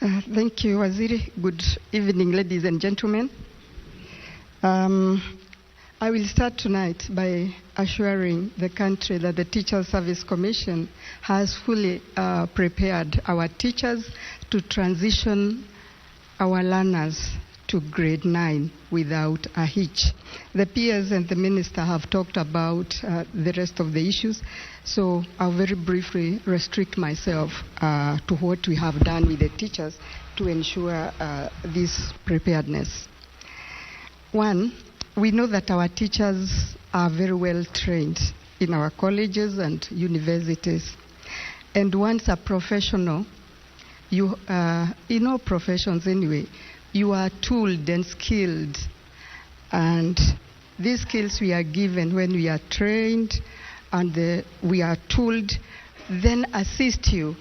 Thank you, Waziri. Good evening, ladies and gentlemen. I will start tonight by assuring the country that the Teacher Service Commission has fully prepared our teachers to transition our learners to grade 9 without a hitch. The peers and the minister have talked about the rest of the issues, so I'll very briefly restrict myself to what we have done with the teachers to ensure this preparedness. One, we know that our teachers are very well trained in our colleges and universities. And once a professional, in all professions anyway, you are tooled and skilled. And these skills we are given when we are trained and we are tooled, then assist you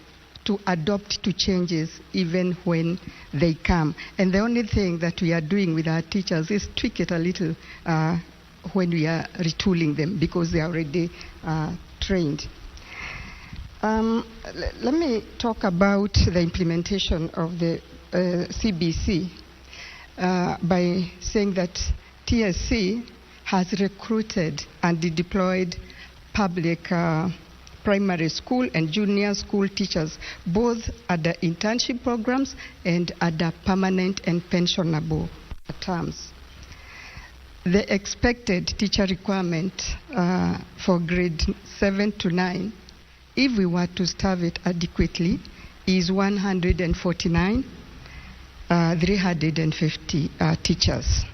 to adopt to changes even when they come. And the only thing that we are doing with our teachers is tweak it a little when we are retooling them, because they are already trained. Let me talk about the implementation of the CBC by saying that TSC has recruited and deployed public primary school and junior school teachers, both at the internship programs and at the permanent and pensionable terms. The expected teacher requirement for grade 7 to 9, if we were to staff it adequately, is 149, 350 teachers.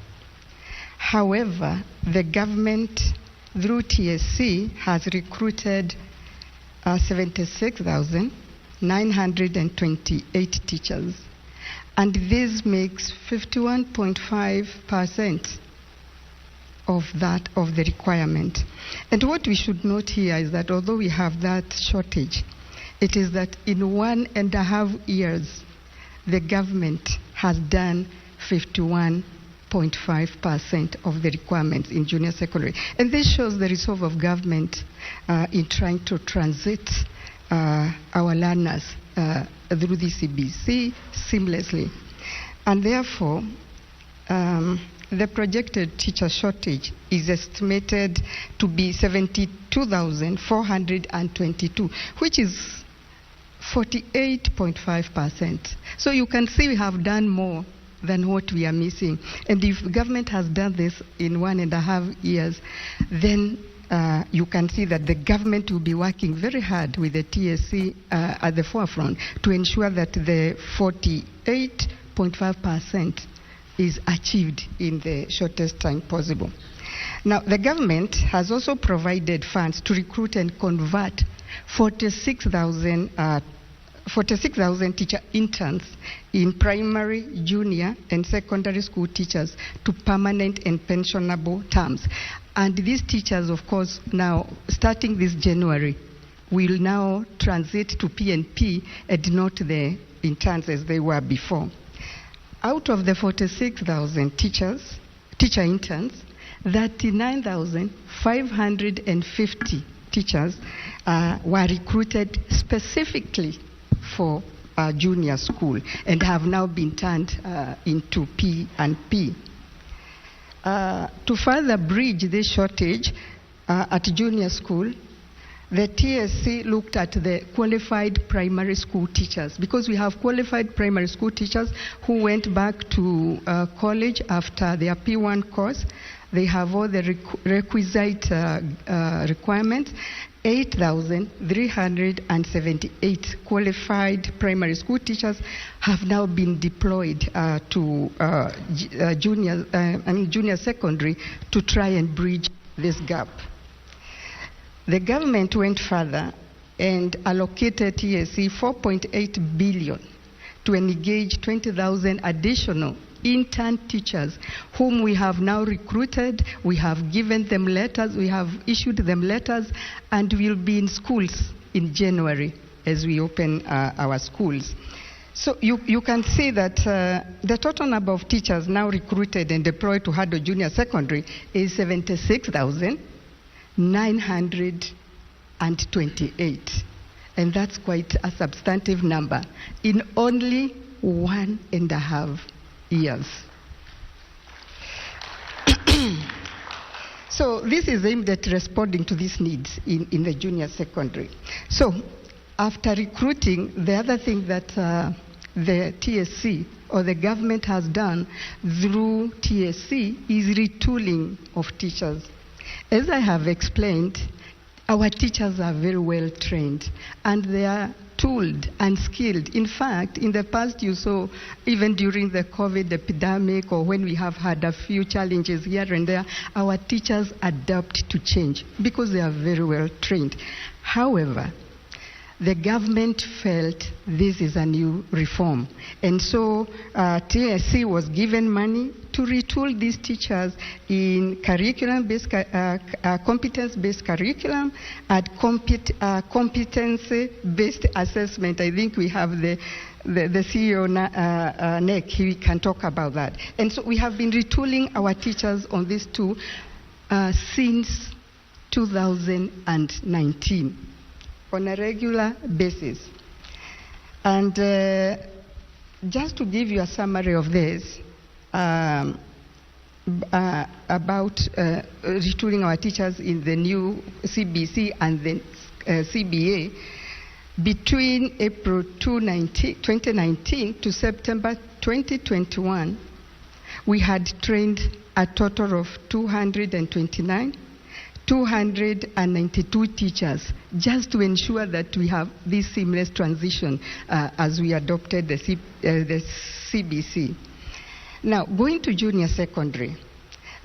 However, the government, through TSC, has recruited 76,928 teachers. And this makes 51.5% of the requirement. And what we should note here is that although we have that shortage, it is that in 1.5 years, the government has done 51.5% of the requirements in junior secondary. And this shows the resolve of government in trying to transit our learners through the CBC seamlessly. And therefore, the projected teacher shortage is estimated to be 72,422, which is 48.5%. So you can see we have done more than what we are missing. And if government has done this in 1.5 years, then you can see that the government will be working very hard with the TSC at the forefront to ensure that the 48.5% is achieved in the shortest time possible. Now, the government has also provided funds to recruit and convert 46,000 teacher interns in primary, junior, and secondary school teachers to permanent and pensionable terms. And these teachers, of course, now, starting this January, will now transit to PNP and not the interns as they were before. Out of the 46,000 teacher interns, 39,550 teachers were recruited specifically for junior school and have now been turned into P&P. To further bridge this shortage at junior school, the TSC looked at the qualified primary school teachers, because we have qualified primary school teachers who went back to college after their P1 course. They have all the requisite requirements. 8,378 qualified primary school teachers have now been deployed to junior secondary to try and bridge this gap. The government went further and allocated TSC 4.8 billion to engage 20,000 additional intern teachers whom we have now recruited. We have given them letters, we have issued them letters, and will be in schools in January as we open our schools. So you can see that the total number of teachers now recruited and deployed to handle junior secondary is 76,928. And that's quite a substantive number in only 1.5 years. So this is aimed at responding to these needs in the junior secondary. So after recruiting, the other thing that the TSC or the government has done through TSC is retooling of teachers. As I have explained, our teachers are very well trained and they are tooled and skilled. In fact, in the past you saw, even during the COVID epidemic or when we have had a few challenges here and there, our teachers adapt to change because they are very well trained. However, the government felt this is a new reform. And so TSC was given money to retool these teachers in curriculum-based, competence-based curriculum and competency-based assessment. I think we have the CEO, Nick, he can talk about that. And so we have been retooling our teachers on these two since 2019. On a regular basis. And just to give you a summary of this, about retooling our teachers in the new CBC and the CBA, between April 2019 to September 2021, we had trained a total of 292 teachers, just to ensure that we have this seamless transition as we adopted the CBC. Now, going to junior secondary,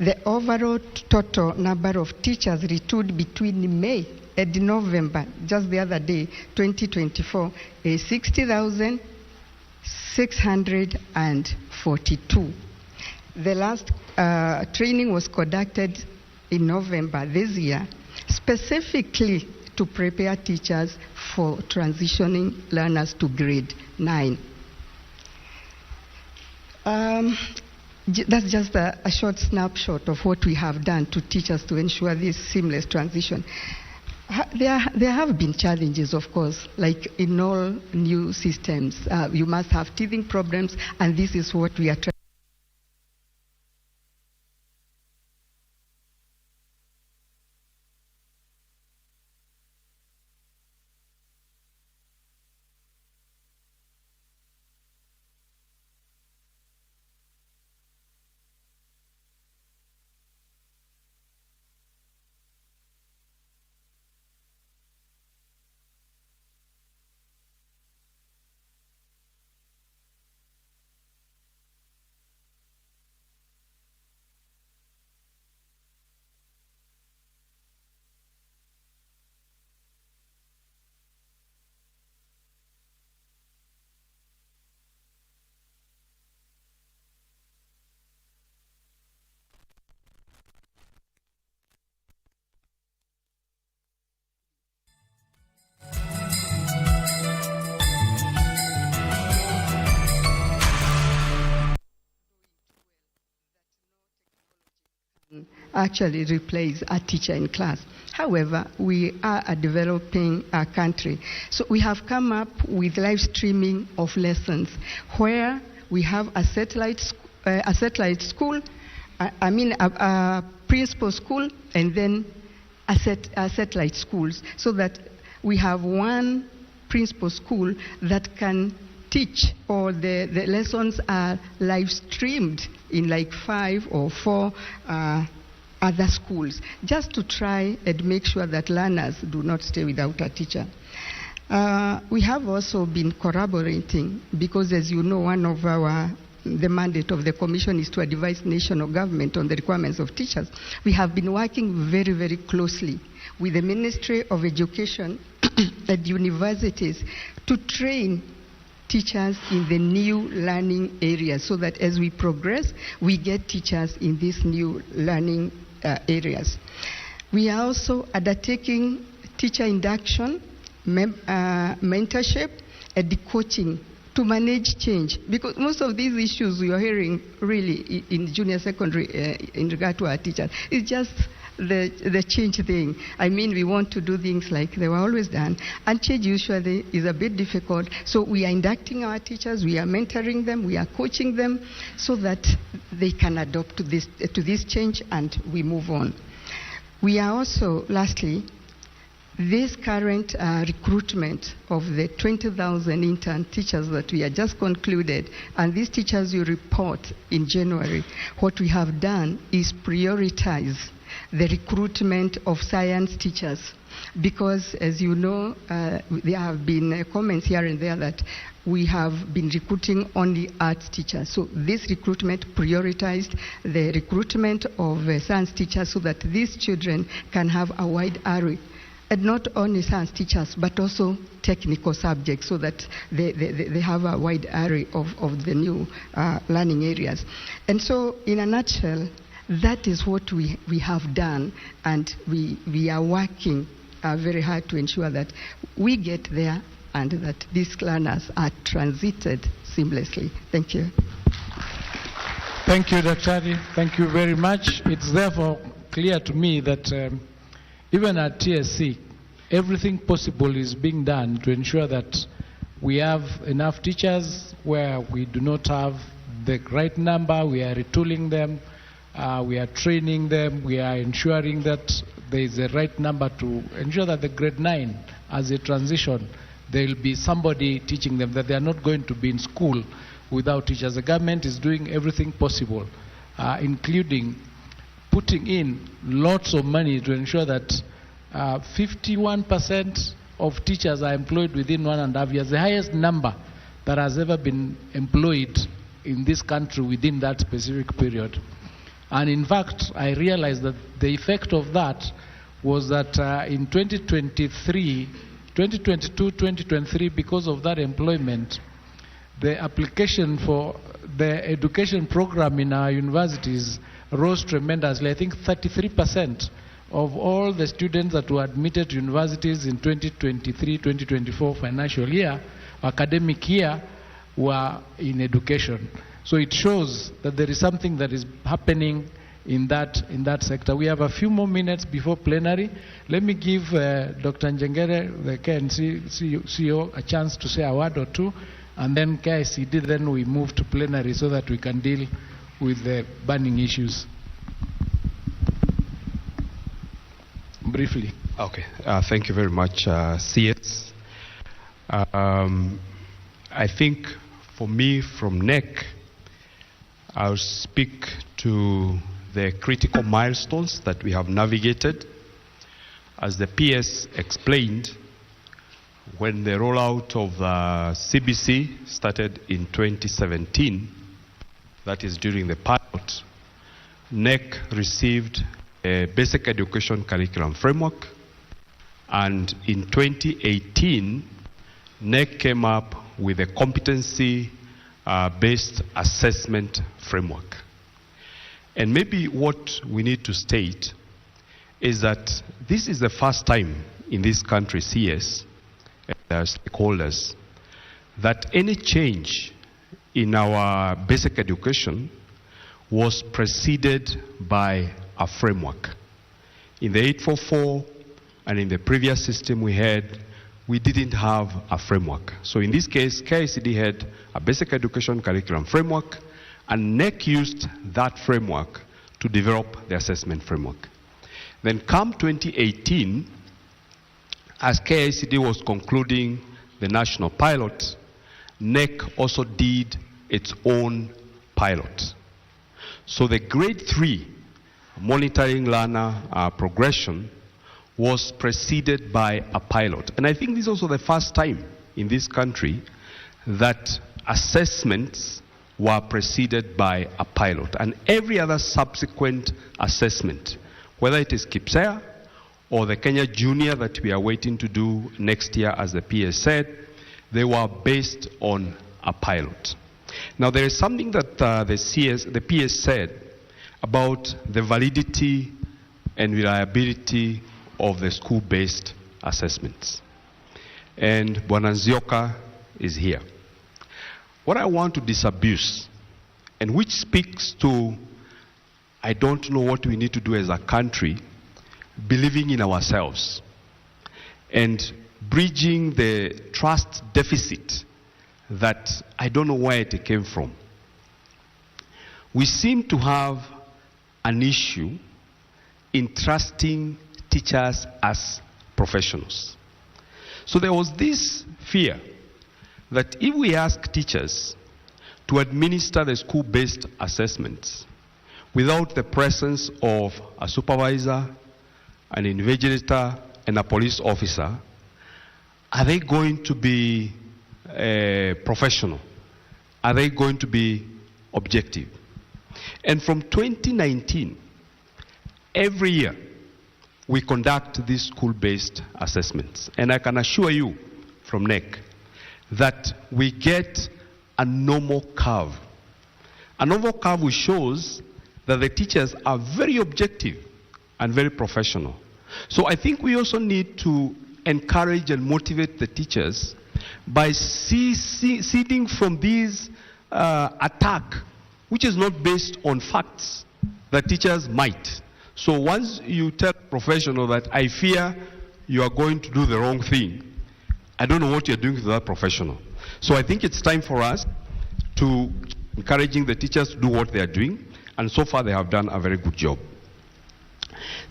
The overall total number of teachers retooled between May and November, just the other day, 2024, is 60,642. The last training was conducted in November this year, specifically to prepare teachers for transitioning learners to grade 9. That's just a short snapshot of what we have done to teachers to ensure this seamless transition. There have been challenges, of course, like in all new systems. You must have teething problems, and this is what we are trying. Actually replace a teacher in class. However, we are a developing country. So we have come up with live streaming of lessons where we have a satellite school, a principal school, and then a satellite schools, so that we have one principal school that can teach, or the lessons are live streamed in like 5 or 4 other schools, just to try and make sure that learners do not stay without a teacher. We have also been collaborating, because as you know, one of the mandate of the Commission is to advise national government on the requirements of teachers. We have been working very, very closely with the Ministry of Education and universities to train teachers in the new learning areas, so that as we progress, we get teachers in these new learning areas. We are also undertaking teacher induction, mentorship, and coaching to manage change, because most of these issues we are hearing really in junior secondary in regard to our teachers, it's just the change thing. I mean, we want to do things like they were always done, and change usually is a bit difficult. So we are inducting our teachers, we are mentoring them, we are coaching them, so that they can adapt to this change, and we move on. We are also, lastly, this current recruitment of the 20,000 intern teachers that we have just concluded, and these teachers you report in January, what we have done is prioritize the recruitment of science teachers, because as you know, there have been comments here and there that we have been recruiting only arts teachers. So this recruitment prioritized the recruitment of science teachers, so that these children can have a wide array, and not only science teachers, but also technical subjects, so that they have a wide array of the new learning areas. And so, in a nutshell, that is what we have done, and we are working very hard to ensure that we get there and that these learners are transited seamlessly. Thank you. Thank you, Daktari. Thank you very much. It's therefore clear to me that even at TSC, everything possible is being done to ensure that we have enough teachers. Where we do not have the right number, we are retooling them, we are training them, we are ensuring that there is a right number to ensure that the grade 9, as a transition, there will be somebody teaching them, that they are not going to be in school without teachers. The government is doing everything possible, including putting in lots of money to ensure that 51% of teachers are employed within 1.5 years, the highest number that has ever been employed in this country within that specific period. And in fact, I realized that the effect of that was that in 2022-2023, because of that employment, the application for the education program in our universities rose tremendously. I think 33% of all the students that were admitted to universities in 2023-2024 financial year, academic year, were in education. So it shows that there is something that is happening in that sector. We have a few more minutes before plenary. Let me give Dr. Njengere, the KNC CEO, a chance to say a word or two, and then KICD, then we move to plenary so that we can deal with the burning issues. Briefly. Okay, thank you very much, CS. I think for me, from NEC, I'll speak to the critical milestones that we have navigated. As the PS explained, when the rollout of the CBC started in 2017, that is during the pilot, NEC received a basic education curriculum framework, and in 2018, NEC came up with a competency-based assessment framework. And maybe what we need to state is that this is the first time in this country, CS, and stakeholders, that any change in our basic education was preceded by a framework. In the 844 and in the previous system we had, we didn't have a framework. So in this case, KICD had a basic education curriculum framework, and NEC used that framework to develop the assessment framework. Then come 2018, as KICD was concluding the national pilot, NEC also did its own pilot. So the grade 3 monitoring learner progression was preceded by a pilot. And I think this is also the first time in this country that assessments were preceded by a pilot. And every other subsequent assessment, whether it is KIPSEA or the Kenya Junior that we are waiting to do next year, as the PS said, they were based on a pilot. Now there is something that the PS said about the validity and reliability of the school-based assessments. And Bwana Nzioka is here. What I want to disabuse, and which speaks to, I don't know what we need to do as a country, believing in ourselves and bridging the trust deficit that I don't know where it came from. We seem to have an issue in trusting teachers as professionals. So there was this fear that if we ask teachers to administer the school-based assessments without the presence of a supervisor, an invigilator, and a police officer, are they going to be professional? Are they going to be objective? And from 2019, every year, we conduct these school-based assessments. And I can assure you from NEC that we get a normal curve. A normal curve which shows that the teachers are very objective and very professional. So I think we also need to encourage and motivate the teachers by seeding from this attack, which is not based on facts, that teachers might. So once you tell a professional that I fear you are going to do the wrong thing, I don't know what you're doing to that professional. So I think it's time for us to encouraging the teachers to do what they are doing, and so far they have done a very good job.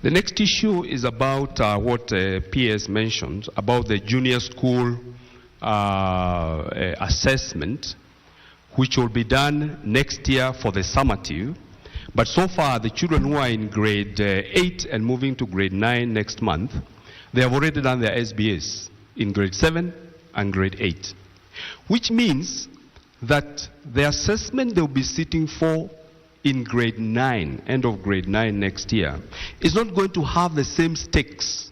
The next issue is about what PS mentioned, about the junior school assessment, which will be done next year for the summative. But so far, the children who are in grade 8 and moving to grade 9 next month, they have already done their SBS in grade 7 and grade 8, which means that the assessment they'll be sitting for in grade 9, end of grade 9 next year, is not going to have the same stakes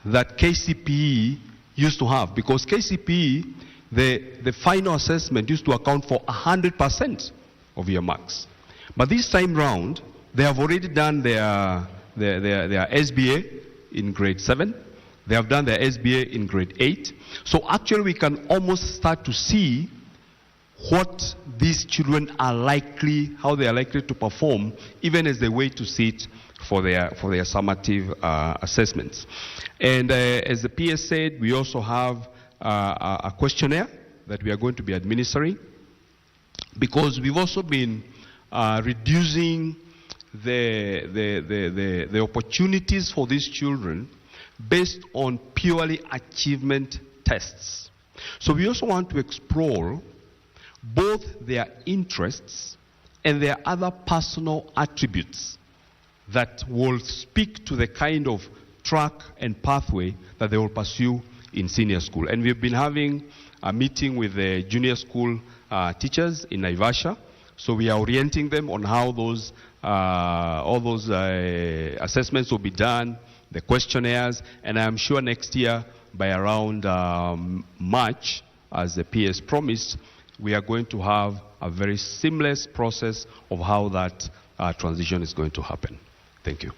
that KCPE used to have, because KCPE, the final assessment used to account for 100% of your marks. But this time round, they have already done their SBA in grade 7. They have done their SBA in grade 8. So actually we can almost start to see what these children are likely, how they are likely to perform, even as they wait to sit for their summative assessments. And as the PS said, we also have a questionnaire that we are going to be administering, because we've also been reducing the opportunities for these children based on purely achievement tests. So we also want to explore both their interests and their other personal attributes that will speak to the kind of track and pathway that they will pursue in senior school. And we've been having a meeting with the junior school teachers in Naivasha. So we are orienting them on how those all those assessments will be done, the questionnaires, and I'm sure next year by around March, as the PS promised, we are going to have a very seamless process of how that transition is going to happen. Thank you.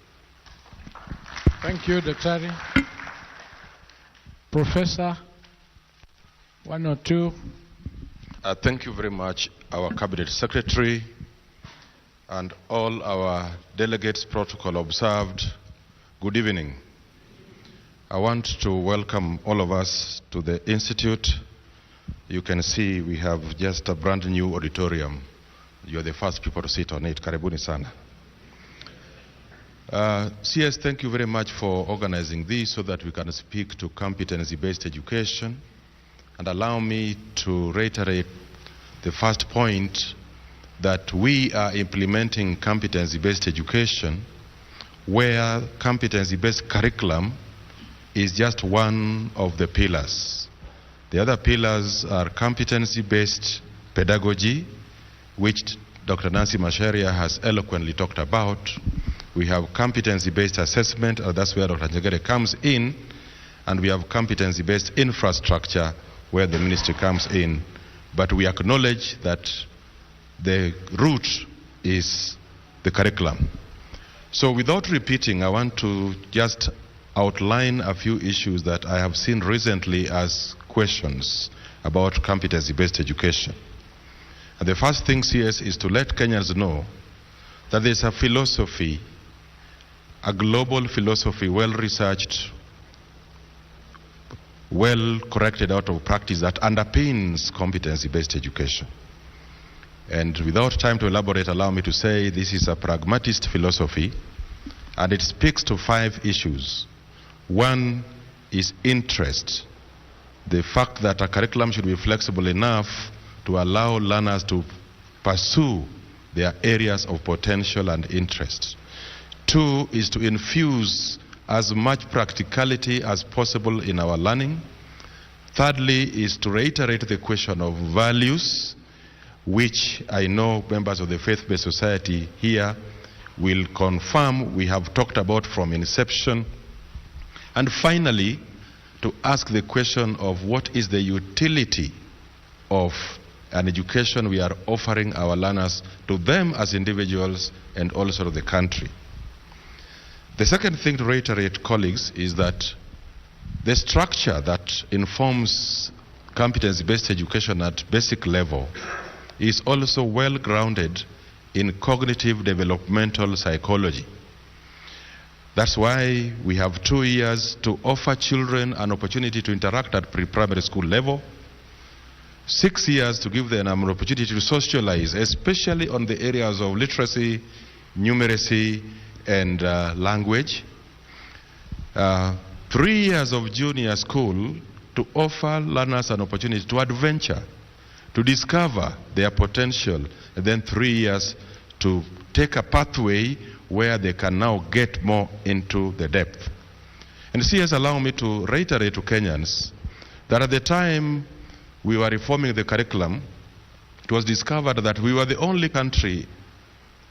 Thank you, Dr. Professor, one or two. Thank you very much, our Cabinet Secretary, and all our delegates, protocol observed. Good evening. I want to welcome all of us to the Institute. You can see we have just a brand new auditorium. You're the first people to sit on it. Karibuni sana. CS, thank you very much for organizing this so that we can speak to competency-based education. And allow me to reiterate the first point, that we are implementing competency-based education where competency-based curriculum is just one of the pillars. The other pillars are competency-based pedagogy, which Dr. Nancy Macharia has eloquently talked about. We have competency-based assessment, that's where Dr. Njegere comes in, and we have competency-based infrastructure, where the ministry comes in. But we acknowledge that the root is the curriculum. So without repeating, I want to just outline a few issues that I have seen recently as questions about competency-based education. And the first thing, CS, is to let Kenyans know that there's a philosophy, a global philosophy, well-researched, well corrected out of practice, that underpins competency-based education. And without time to elaborate, allow me to say this is a pragmatist philosophy, and it speaks to 5 issues. One is interest. The fact that a curriculum should be flexible enough to allow learners to pursue their areas of potential and interest. 2 is to infuse as much practicality as possible in our learning. Thirdly is to reiterate the question of values, which I know members of the faith-based society here will confirm we have talked about from inception. And finally, to ask the question of what is the utility of an education we are offering our learners, to them as individuals and also to the country. The second thing to reiterate, colleagues, is that the structure that informs competency-based education at basic level is also well grounded in cognitive developmental psychology. That's why we have 2 years to offer children an opportunity to interact at pre-primary school level, 6 years to give them an opportunity to socialize, especially on the areas of literacy, numeracy, and language. 3 years of junior school to offer learners an opportunity to adventure, to discover their potential, and then 3 years to take a pathway where they can now get more into the depth. And CS, allow me to reiterate to Kenyans that at the time we were reforming the curriculum, it was discovered that we were the only country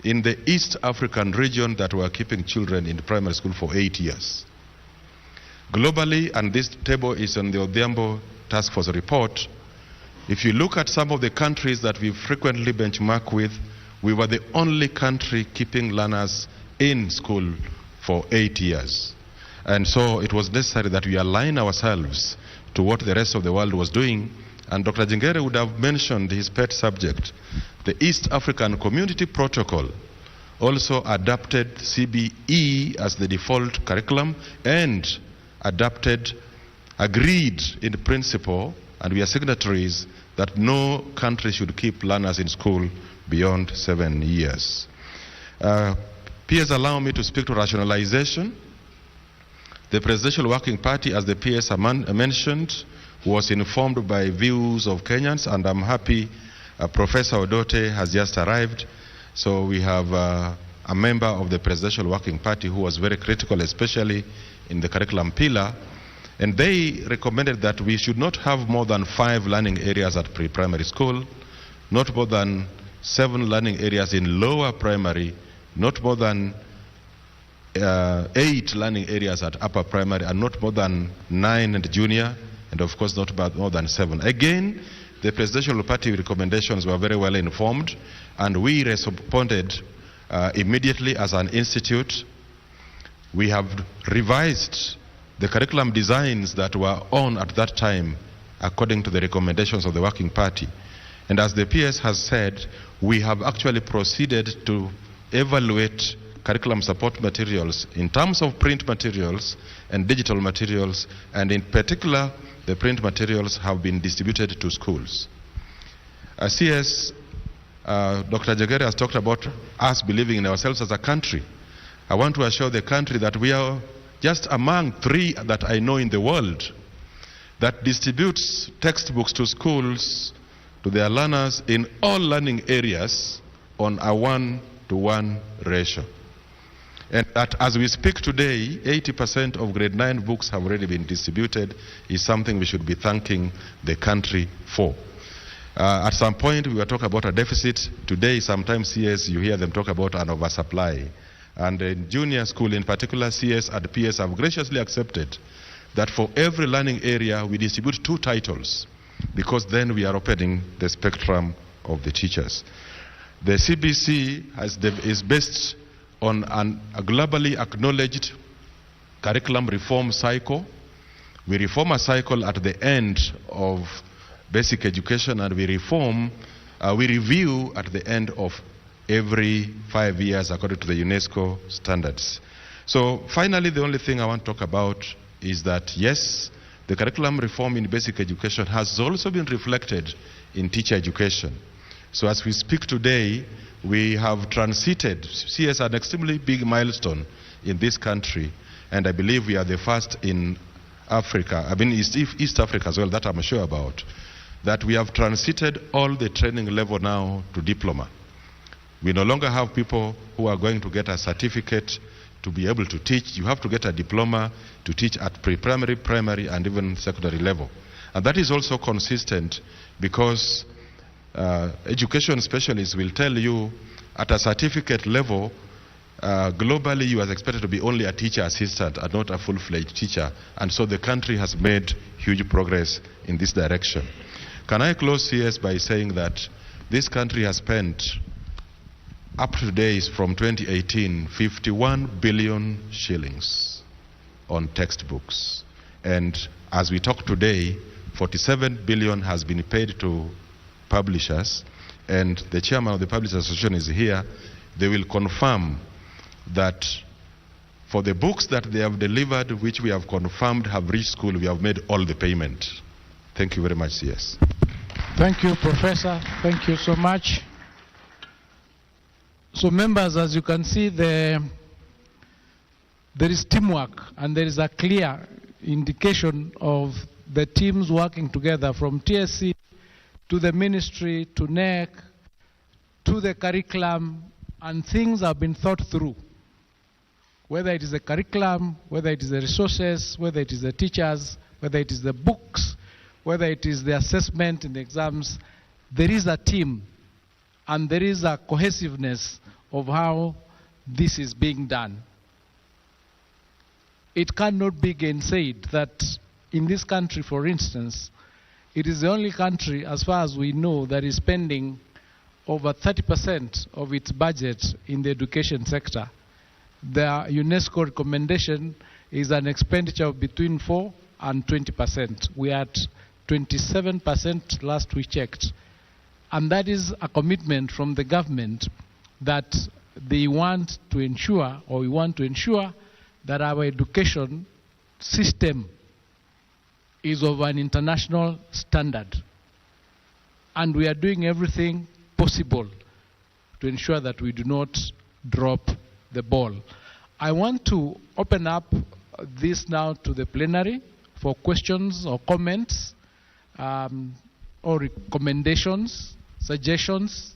in the East African region that were keeping children in primary school for 8 years. Globally, and this table is on the Odhiambo Task Force report, if you look at some of the countries that we frequently benchmark with, we were the only country keeping learners in school for 8 years. And so it was necessary that we align ourselves to what the rest of the world was doing. And Dr. Jingere would have mentioned his pet subject. The East African Community Protocol also adopted CBE as the default curriculum and agreed in principle, and we are signatories, that no country should keep learners in school beyond 7 years. PS, allow me to speak to rationalization. The Presidential Working Party, as the PS mentioned, was informed by views of Kenyans, and I'm happy Professor Odote has just arrived. So we have a member of the Presidential Working Party who was very critical, especially in the curriculum pillar, and they recommended that we should not have more than 5 learning areas at pre-primary school, not more than 7 learning areas in lower primary, not more than 8 learning areas at upper primary, and not more than 9 at junior, and of course not more than 7. Again, the Presidential Party recommendations were very well informed, and we responded immediately as an institute. We have revised the curriculum designs that were on at that time according to the recommendations of the Working Party. And as the PS has said, we have actually proceeded to evaluate curriculum support materials in terms of print materials and digital materials, and in particular, the print materials have been distributed to schools. CS, Dr. Jagere has talked about us believing in ourselves as a country. I want to assure the country that we are just among 3 that I know in the world that distributes textbooks to schools, to their learners in all learning areas on a 1-to-1 ratio. And that as we speak today, 80% of grade 9 books have already been distributed, is something we should be thanking the country for. At some point, we were talking about a deficit. Today, sometimes CS, you hear them talk about an oversupply. And in junior school in particular, CS and PS have graciously accepted that for every learning area, we distribute 2 titles, because then we are opening the spectrum of the teachers. The CBC is based on a globally acknowledged curriculum reform cycle. We reform a cycle at the end of basic education, and we review at the end of every 5 years according to the UNESCO standards. So finally, the only thing I want to talk about is that yes, the curriculum reform in basic education has also been reflected in teacher education. So as we speak today, we have transited CS an extremely big milestone in this country, and I believe we are the first in Africa, I mean East Africa as well, that I'm sure about, that we have transited all the training level now to diploma. We no longer have people who are going to get a certificate to be able to teach. You have to get a diploma to teach at pre-primary, primary, and even secondary level. And that is also consistent because education specialists will tell you at a certificate level, globally you are expected to be only a teacher assistant and not a full-fledged teacher. And so the country has made huge progress in this direction. Can I close CS by saying that this country has spent up to date from 2018, 51 billion shillings on textbooks. And as we talk today, 47 billion has been paid to publishers, and the chairman of the Publishers Association is here. They will confirm that for the books that they have delivered, which we have confirmed have reached school, we have made all the payment. Thank you very much, CS. Thank you, Professor. Thank you so much. So members, as you can see, there is teamwork, and there is a clear indication of the teams working together from TSC to the ministry, to NEC, to the curriculum, and things have been thought through. Whether it is the curriculum, whether it is the resources, whether it is the teachers, whether it is the books, whether it is the assessment in the exams, there is a team and there is a cohesiveness of how this is being done. It cannot be gainsaid that in this country, for instance, it is the only country, as far as we know, that is spending over 30% of its budget in the education sector. The UNESCO recommendation is an expenditure of between 4 and 20%. We are at 27% last we checked. And that is a commitment from the government that they want to ensure, or we want to ensure, that our education system is of an international standard. And we are doing everything possible to ensure that we do not drop the ball. I want to open up this now to the plenary for questions or comments or recommendations, suggestions,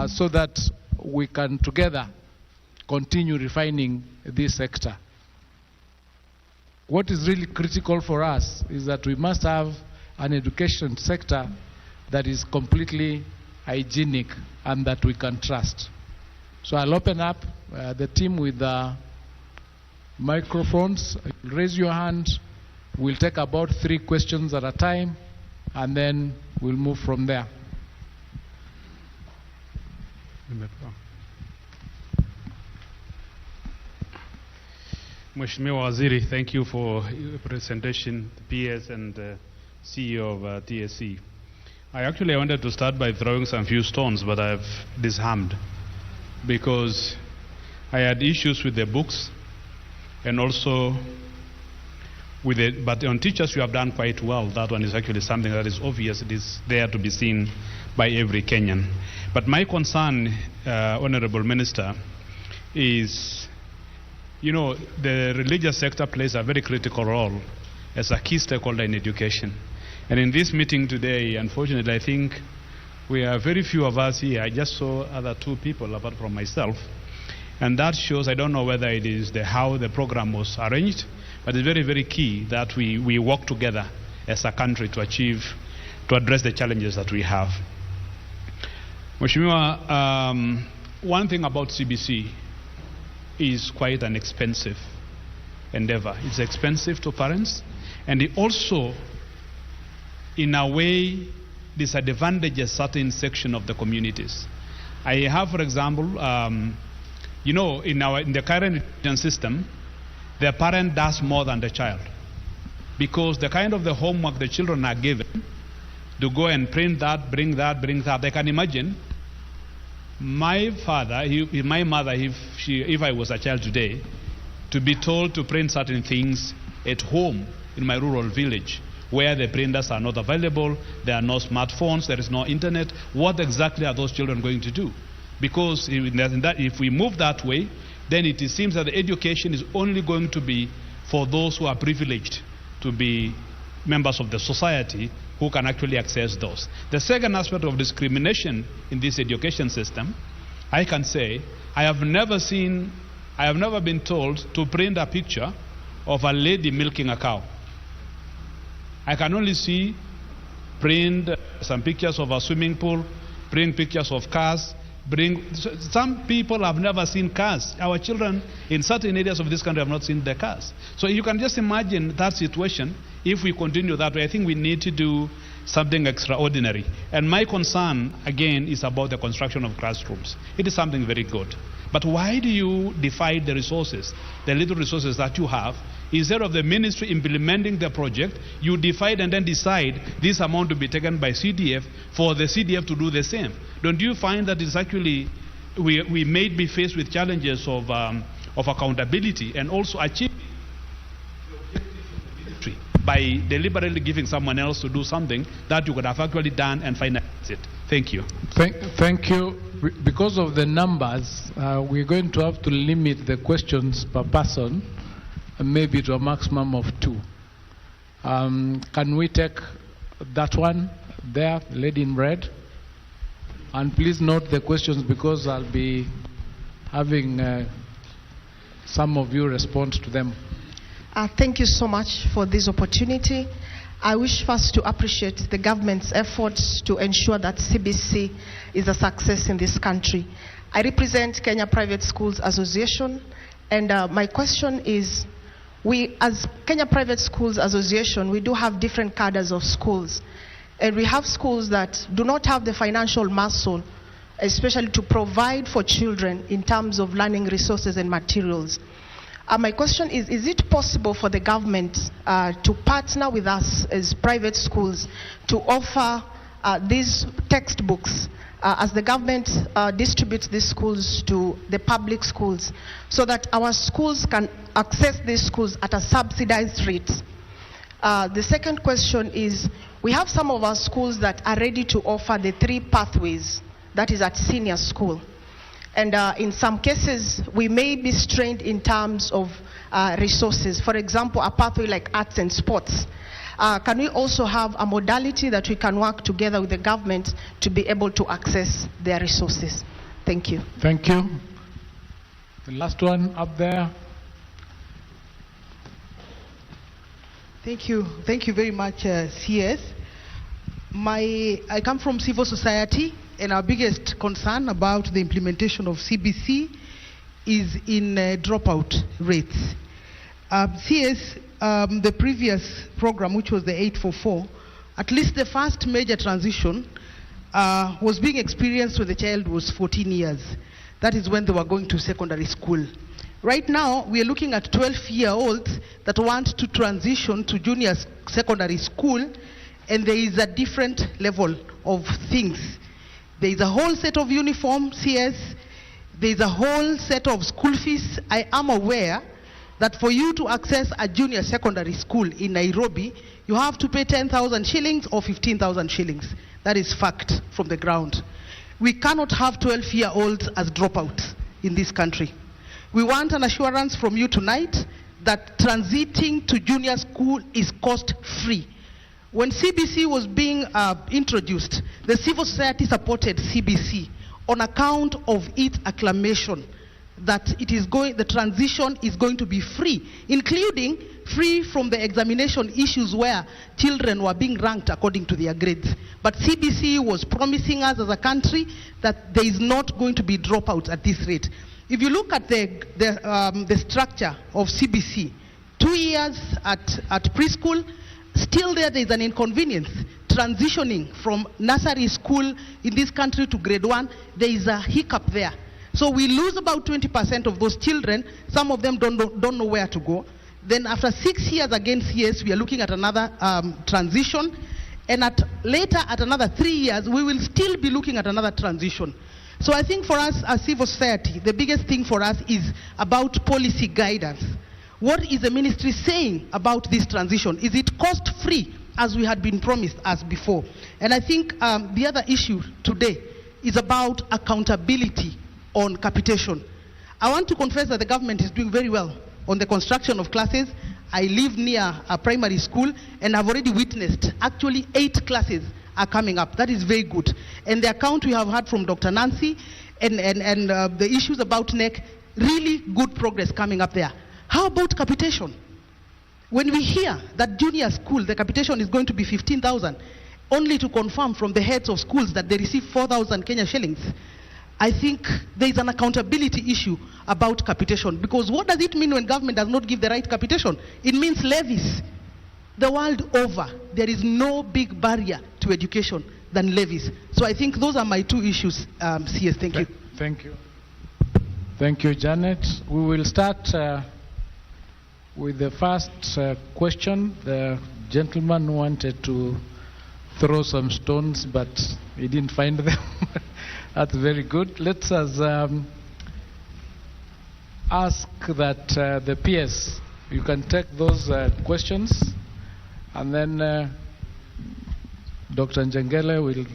so that we can together continue refining this sector. What is really critical for us is that we must have an education sector that is completely hygienic and that we can trust. So I'll open up the team with microphones. Raise your hand. We'll take about 3 questions at a time, and then we'll move from there. Mheshimiwa Waziri, thank you for your presentation, PS and CEO of TSC. I wanted to start by throwing some few stones, but I've disarmed because I had issues with the books and also with it. But on teachers, you have done quite well. That one is actually something that is obvious. It is there to be seen by every Kenyan. But my concern, Honorable Minister, is, you know, the religious sector plays a very critical role as a key stakeholder in education. And in this meeting today, unfortunately, I think we are very few of us here. I just saw other 2 people apart from myself. And that shows, I don't know whether it is how the program was arranged, but it's very, very key that we work together as a country to address the challenges that we have. Mheshimiwa, one thing about CBC is quite an expensive endeavor. It's expensive to parents, and it also, in a way, disadvantages certain section of the communities. I have, for example, you know, in the current education system, the parent does more than the child, because the kind of the homework the children are given to go and print that, bring that. I can imagine my father, my mother, if I was a child today, to be told to print certain things at home in my rural village, where the printers are not available, there are no smartphones, there is no internet. What exactly are those children going to do? Because if we move that way, then it seems that the education is only going to be for those who are privileged to be members of the society who can actually access those. The second aspect of discrimination in this education system, I can say, I have never been told to print a picture of a lady milking a cow. I can only print some pictures of a swimming pool, print pictures of cars, some people have never seen cars. Our children in certain areas of this country have not seen the cars. So you can just imagine that situation. If we continue that way, I think we need to do something extraordinary. And my concern, again, is about the construction of classrooms. It is something very good. But why do you divide the resources, the little resources that you have? Instead of the ministry implementing the project, you divide and then decide this amount to be taken by CDF for the CDF to do the same. Don't you find that it's actually, we may be faced with challenges of accountability and also achieving the objective of the ministry by deliberately giving someone else to do something that you could have actually done and finalize it? Thank you. Thank you. Because of the numbers, we're going to have to limit the questions per person, maybe to a maximum of 2. Can we take that one there, lady in red? And please note the questions, because I'll be having some of you respond to them. Thank you so much for this opportunity. I wish first to appreciate the government's efforts to ensure that CBC is a success in this country. I represent Kenya Private Schools Association, and my question is, we as Kenya Private Schools Association, we do have different cadres of schools, and we have schools that do not have the financial muscle, especially to provide for children in terms of learning resources and materials. My question is it possible for the government to partner with us as private schools to offer these textbooks as the government distributes these schools to the public schools, so that our schools can access these schools at a subsidized rate? The second question is, we have some of our schools that are ready to offer the 3 pathways, that is at senior school. And in some cases, we may be strained in terms of resources. For example, a pathway like arts and sports. Can we also have a modality that we can work together with the government to be able to access their resources? Thank you. Thank you. The last one up there. Thank you. Thank you very much, CS. I come from civil society, and our biggest concern about the implementation of CBC is in dropout rates. CS, the previous program, which was the 844, at least the first major transition was being experienced when the child was 14 years. That is when they were going to secondary school. Right now, we are looking at 12-year-olds that want to transition to junior secondary school, and there is a different level of things. There is a whole set of uniform, CS. There is a whole set of school fees. I am aware that for you to access a junior secondary school in Nairobi, you have to pay 10,000 shillings or 15,000 shillings. That is fact from the ground. We cannot have 12-year-olds as dropouts in this country. We want an assurance from you tonight that transiting to junior school is cost-free. When CBC was being introduced, the civil society supported CBC on account of its acclamation that the transition is going to be free, including free from the examination issues where children were being ranked according to their grades. But CBC was promising us as a country that there is not going to be dropouts at this rate. If you look at the structure of CBC, 2 years at preschool, still there is an inconvenience. Transitioning from nursery school in this country to grade 1, there is a hiccup there. So we lose about 20% of those children. Some of them don't know where to go. Then after 6 years again, CS, we are looking at another transition. And later, at another 3 years, we will still be looking at another transition. So I think for us as civil society, the biggest thing for us is about policy guidance. What is the ministry saying about this transition? Is it cost-free, as we had been promised as before? And I think the other issue today is about accountability on capitation. I want to confess that the government is doing very well on the construction of classes. I live near a primary school, and I've already witnessed actually 8 classes are coming up. That is very good. And the account we have had from Dr. Nancy and the issues about NEC, really good progress coming up there. How about capitation? When we hear that junior school, the capitation is going to be 15,000, only to confirm from the heads of schools that they receive 4,000 Kenya shillings, I think there is an accountability issue about capitation. Because what does it mean when government does not give the right capitation? It means levies. The world over, there is no big barrier to education than levies. So I think those are my 2 issues, CS. Thank you. Thank you. Thank you, Janet. We will start with the first question. The gentleman wanted to throw some stones, but he didn't find them. That's very good. Let's ask that the PS, you can take those questions, and then Dr. Njengele will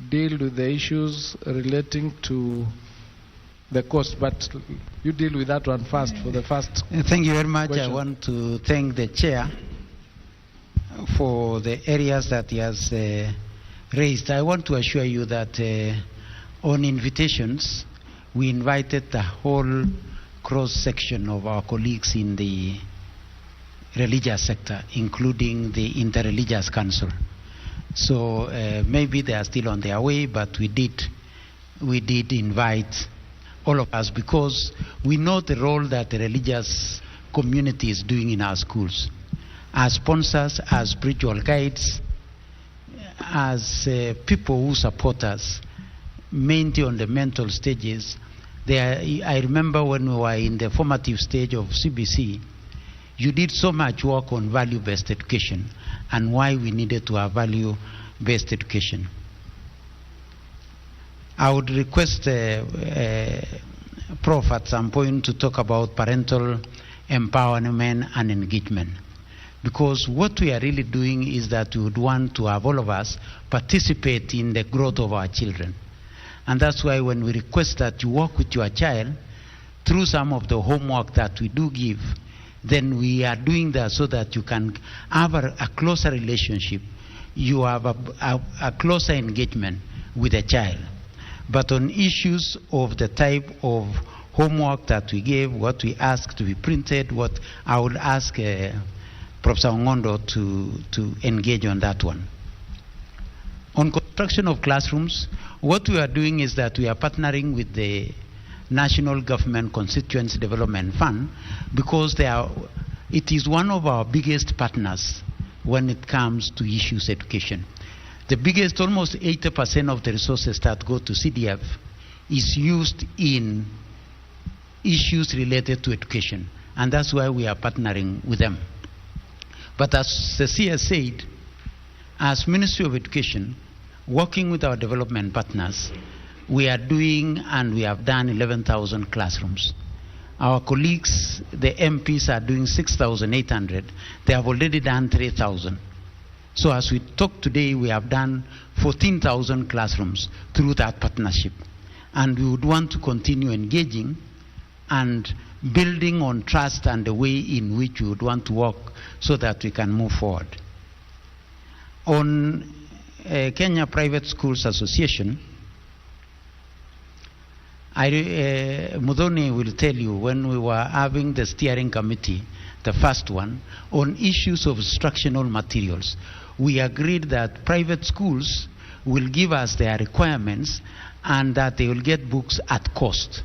deal with the issues relating to the cost, but you deal with that one first for the first. Thank you very much. question. I want to thank the chair for the areas that he has raised. I want to assure you that on invitations, we invited the whole cross-section of our colleagues in the religious sector, including the Interreligious Council. So maybe they are still on their way, but we did we did invite all of us because we know the role that the religious community is doing in our schools. As sponsors, as spiritual guides, as people who support us, mainly on the mental stages. I remember when we were in the formative stage of CBC, you did so much work on value-based education and why we needed to have value-based education. I would request Prof at some point to talk about parental empowerment and engagement. Because what we are really doing is that we would want to have all of us participate in the growth of our children. And that's why when we request that you work with your child through some of the homework that we do give, then we are doing that so that you can have a closer relationship. You have a closer engagement with the child. But on issues of the type of homework that we gave, what we ask to be printed, what I would ask Professor Ongondo to engage on that one. On construction of classrooms, what we are doing is that we are partnering with the National Government Constituency Development Fund because it is one of our biggest partners when it comes to issues education. The biggest, almost 80% of the resources that go to CDF is used in issues related to education, and that's why we are partnering with them. But as the CS said, as Ministry of Education, working with our development partners, we are doing and we have done 11,000 classrooms. Our colleagues, the MPs, are doing 6,800. They have already done 3,000. So as we talk today, we have done 14,000 classrooms through that partnership. And we would want to continue engaging and building on trust and the way in which we would want to work so that we can move forward. On Kenya Private Schools Association, Mudhoni will tell you when we were having the steering committee, the first one, on issues of instructional materials, we agreed that private schools will give us their requirements and that they will get books at cost.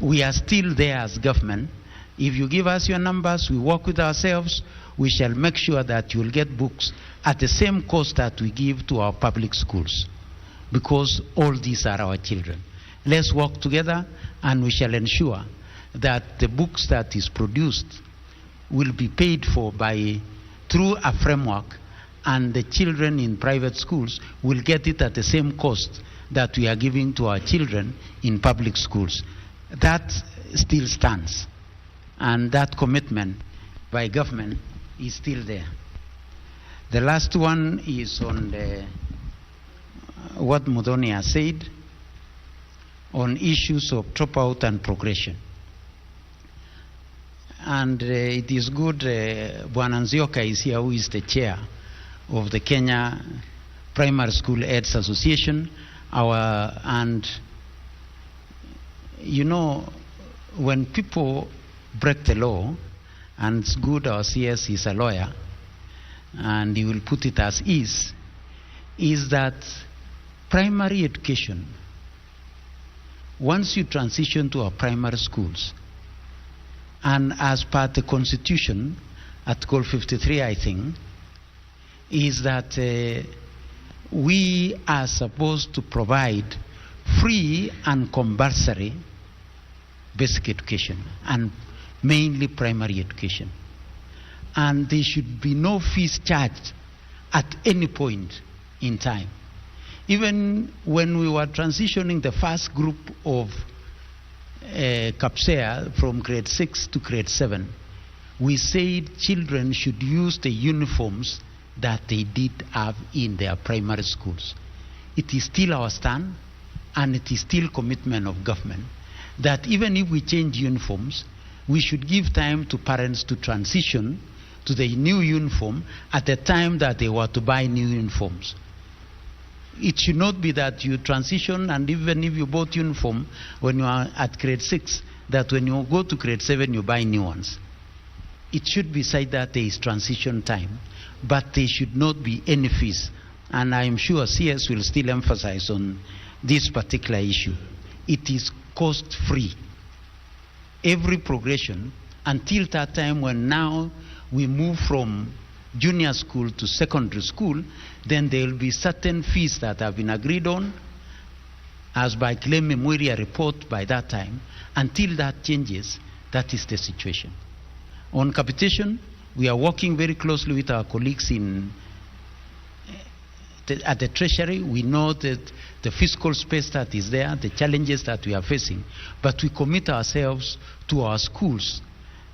We are still there as government. If you give us your numbers, we work with ourselves, we shall make sure that you will get books at the same cost that we give to our public schools, because all these are our children. Let's work together and we shall ensure that the books that is produced will be paid for through a framework, and the children in private schools will get it at the same cost that we are giving to our children in public schools. That still stands, and that commitment by government is still there. The last one is on what Mudhoni has said on issues of dropout and progression. And it is good Bwana Nzioka is here, who is the chair of the Kenya Primary School Aids Association. And you know, when people break the law, and it's good our CS is a lawyer, and he will put it as is that primary education, once you transition to our primary schools, and as per the Constitution, Article 53, I think, is that we are supposed to provide free and compulsory basic education, and mainly primary education. And there should be no fees charged at any point in time. Even when we were transitioning the first group of CAPSEA from grade 6 to grade 7, we said children should use the uniforms that they did have in their primary schools. It is still our stand, and it is still commitment of government, that even if we change uniforms, we should give time to parents to transition to the new uniform at the time that they were to buy new uniforms. It should not be that you transition, and even if you bought uniform when you are at grade 6, that when you go to grade 7 you buy new ones. It should be said that there is transition time, but there should not be any fees. And I am sure CS will still emphasize on this particular issue. It is cost-free. Every progression until that time when now we move from junior school to secondary school, then there will be certain fees that have been agreed on as by claim memorial report by that time. Until that changes, that is the situation. On capitation, we are working very closely with our colleagues at the Treasury. We know that the fiscal space that is there, the challenges that we are facing, but we commit ourselves to our schools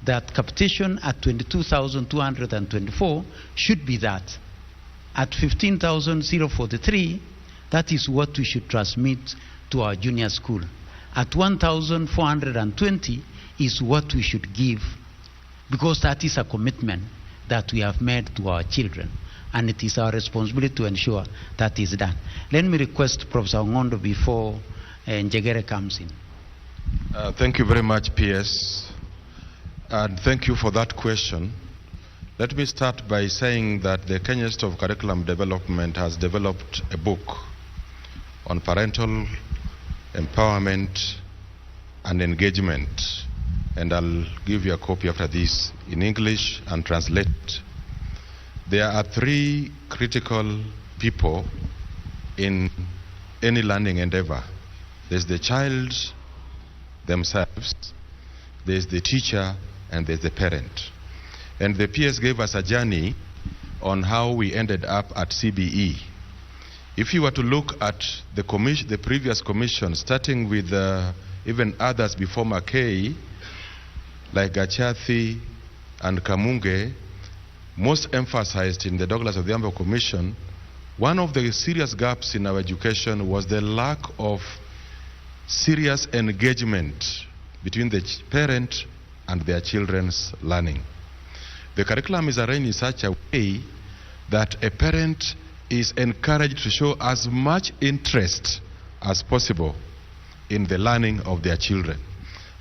that capitation at 22,224 should be that. At 15,043, that is what we should transmit to our junior school. At 1,420 is what we should give, because that is a commitment that we have made to our children, and it is our responsibility to ensure that is done. Let me request Professor Ngondo before Njegere comes in. Thank you very much, PS, and thank you for that question. Let me start by saying that the Kenya Institute of Curriculum Development has developed a book on parental empowerment and engagement, and I'll give you a copy after this in English and translate. There are three critical people in any learning endeavor. There's the child themselves, there's the teacher, and there's the parent. And the PS gave us a journey on how we ended up at CBE. If you were to look at the previous commission, starting with even others before McKay, like Gachathi and Kamunge, most emphasized in the Douglas Odhiambo Commission, one of the serious gaps in our education was the lack of serious engagement between the parent and their children's learning. The curriculum is arranged in such a way that a parent is encouraged to show as much interest as possible in the learning of their children.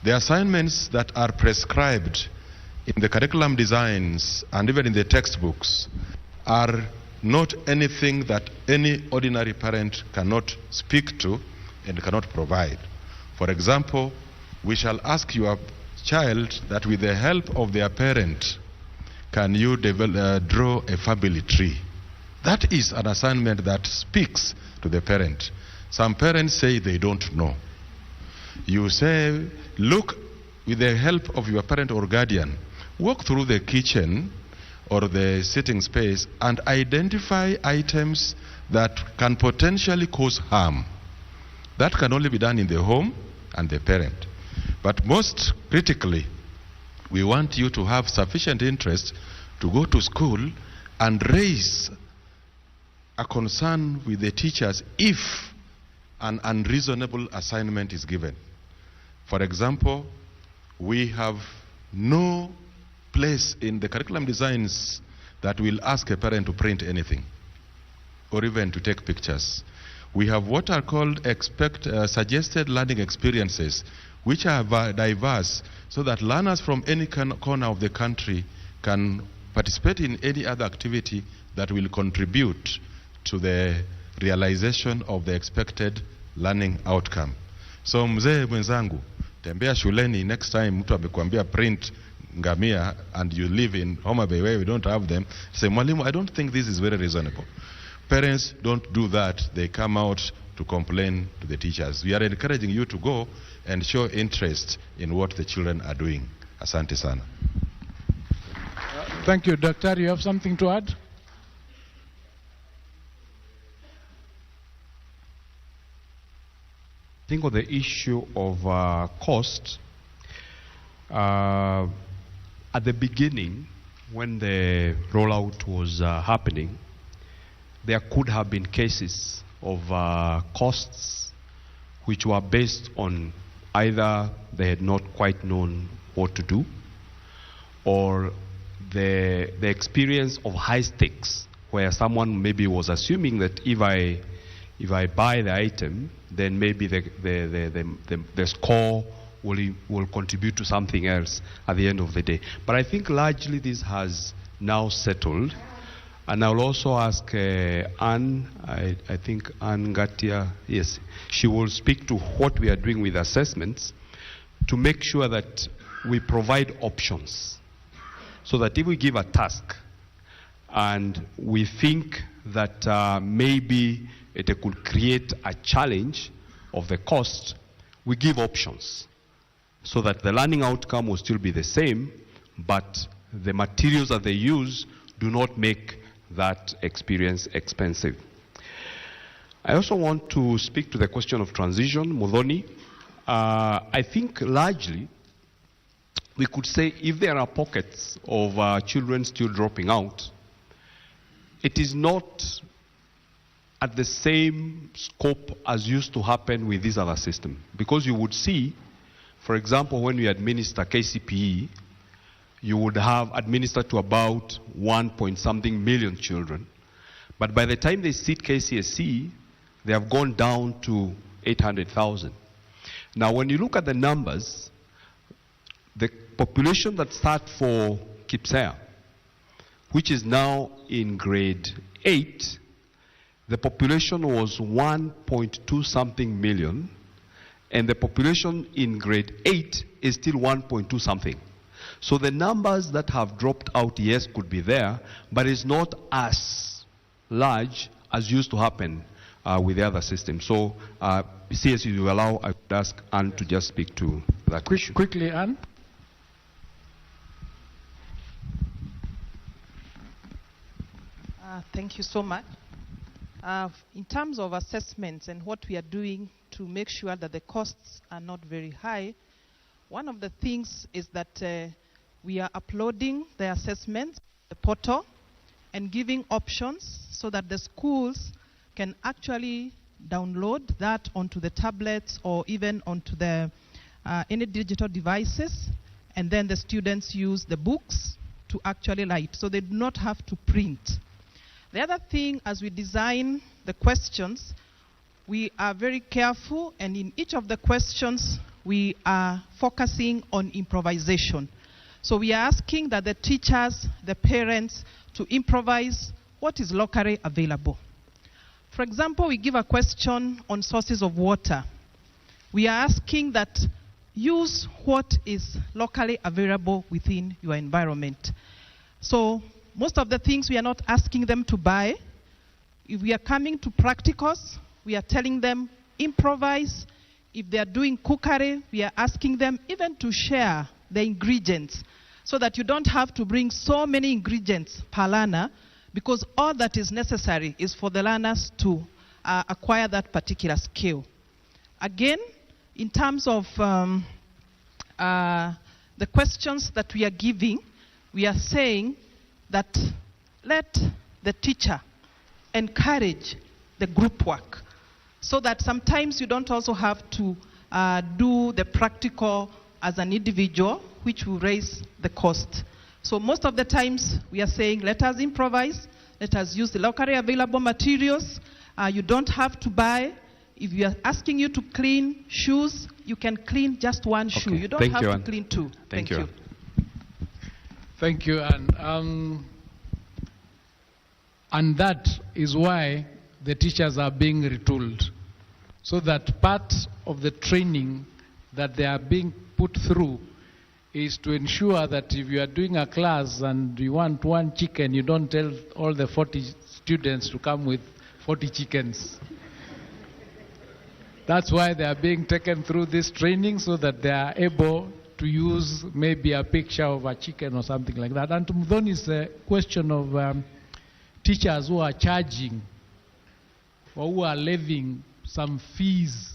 The assignments that are prescribed in the curriculum designs and even in the textbooks are not anything that any ordinary parent cannot speak to and cannot provide. For example, we shall ask your child that with the help of their parent, can you draw a family tree? That is an assignment that speaks to the parent. Some parents say they don't know. You say, look, with the help of your parent or guardian, walk through the kitchen or the sitting space and identify items that can potentially cause harm. That can only be done in the home and the parent. But most critically, we want you to have sufficient interest to go to school and raise a concern with the teachers if an unreasonable assignment is given. For example, we have no place in the curriculum designs that will ask a parent to print anything or even to take pictures. We have what are called suggested learning experiences, which are diverse, so that learners from any corner of the country can participate in any other activity that will contribute to the realization of the expected learning outcome. So mzee mwenzangu, tembea shuleni, next time mtu amekuambia print ngamia and you live in Homa Bay where we don't have them, say, mwalimu, I don't think this is very reasonable. Parents don't do that. They come out to complain to the teachers. We are encouraging you to go and show interest in what the children are doing. Asante sana. Thank you. Doctor, you have something to add? I think on the issue of cost, at the beginning, when the rollout was happening, there could have been cases of costs which were based on either they had not quite known what to do, or the experience of high stakes, where someone maybe was assuming that if I buy the item, then maybe the score will contribute to something else at the end of the day. But I think largely this has now settled, And I'll also ask Anne, I think Anne Gatia, yes, she will speak to what we are doing with assessments to make sure that we provide options. So that if we give a task and we think that maybe it could create a challenge of the cost, we give options so that the learning outcome will still be the same, but the materials that they use do not make that experience expensive. I also want to speak to the question of transition, Muthoni. I think largely we could say if there are pockets of children still dropping out, it is not at the same scope as used to happen with this other system. Because you would see, for example, when we administer KCPE, you would have administered to about 1-point-something million children. But by the time they sit KCSE, they have gone down to 800,000. Now, when you look at the numbers, the population that start for KIPSEA, which is now in grade 8, the population was 1.2-something million, and the population in grade 8 is still 1.2-something. So the numbers that have dropped out, yes, could be there, but it's not as large as used to happen with the other system. So, CS, if you allow, I would ask Anne to just speak to that issue. Quickly, Anne. Thank you so much. In terms of assessments and what we are doing to make sure that the costs are not very high, one of the things is that we are uploading the assessments, the portal, and giving options so that the schools can actually download that onto the tablets or even onto the any digital devices, and then the students use the books to actually write, so they do not have to print. The other thing, as we design the questions, we are very careful, and in each of the questions, we are focusing on improvisation. So we are asking that the teachers, the parents, to improvise what is locally available. For example, we give a question on sources of water. We are asking that use what is locally available within your environment. So most of the things we are not asking them to buy. If we are coming to practicals, we are telling them improvise. If they are doing cookery, we are asking them even to share the ingredients so that you don't have to bring so many ingredients per learner, because all that is necessary is for the learners to acquire that particular skill. Again, in terms of the questions that we are giving, we are saying that let the teacher encourage the group work, so that sometimes you don't also have to do the practical as an individual, which will raise the cost. So most of the times we are saying, let us improvise, let us use the locally available materials. You don't have to buy. If we are asking you to clean shoes, you can clean just one shoe. You don't have to clean two. Thank you. Thank you, Anne. And that is why the teachers are being retooled, so that part of the training that they are being put through is to ensure that if you are doing a class and you want one chicken, you don't tell all the 40 students to come with 40 chickens. That's why they are being taken through this training, so that they are able to use maybe a picture of a chicken or something like that. And to Muthoni's question of teachers who are charging or who are levying some fees,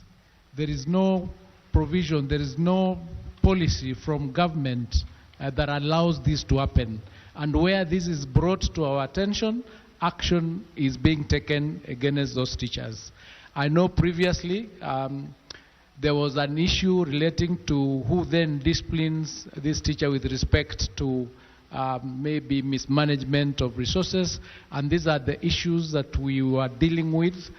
there is no provision, there is no policy from government that allows this to happen. And where this is brought to our attention, action is being taken against those teachers. I know previously there was an issue relating to who then disciplines this teacher with respect to maybe mismanagement of resources, and these are the issues that we were dealing with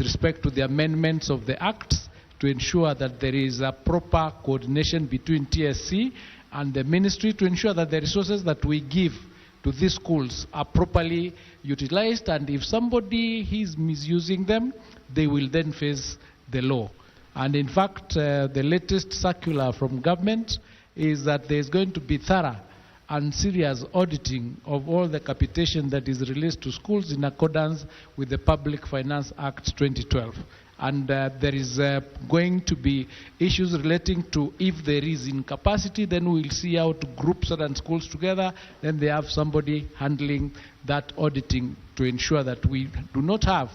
respect to the amendments of the acts, to ensure that there is a proper coordination between TSC and the ministry, to ensure that the resources that we give to these schools are properly utilized, and if somebody is misusing them, they will then face the law. And in fact, the latest circular from government is that there is going to be thorough and serious auditing of all the capitation that is released to schools in accordance with the Public Finance Act 2012. And there is going to be issues relating to if there is incapacity, then we'll see how to group certain schools together, then they have somebody handling that auditing to ensure that we do not have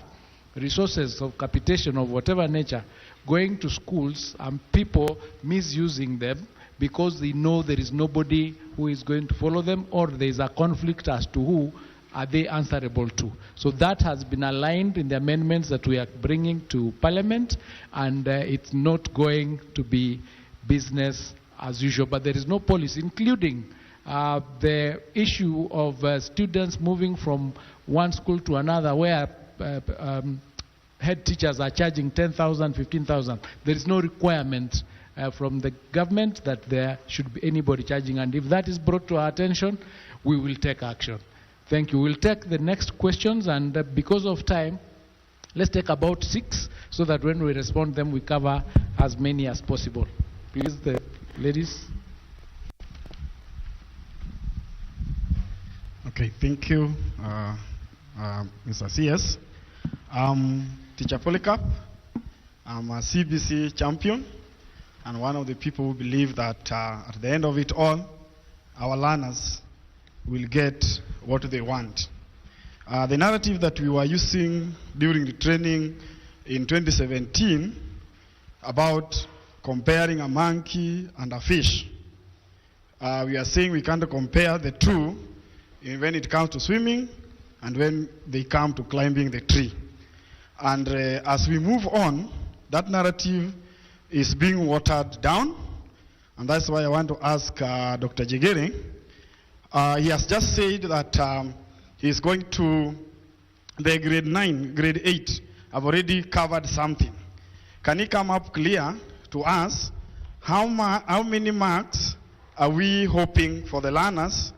resources of capitation of whatever nature going to schools and people misusing them because they know there is nobody who is going to follow them, or there is a conflict as to who are they answerable to. So that has been aligned in the amendments that we are bringing to Parliament, and it's not going to be business as usual. But there is no policy, including the issue of students moving from one school to another where head teachers are charging 10,000, 15,000. There is no requirement from the government that there should be anybody charging, and if that is brought to our attention, we will take action. Thank you. We'll take the next questions, and because of time, let's take about 6 so that when we respond them, we cover as many as possible. Please, the ladies. Okay, thank you, Mr. CS. Teacher Polycarp, I'm a CBC champion, and one of the people who believe that at the end of it all, our learners will get what they want. The narrative that we were using during the training in 2017 about comparing a monkey and a fish, we are saying we can't compare the two when it comes to swimming and when they come to climbing the tree. And as we move on, that narrative is being watered down, and that's why I want to ask Dr. Jegere. He has just said that he's going to the grade 9, grade 8, have already covered something. Can he come up clear to us how many marks are we hoping for the learners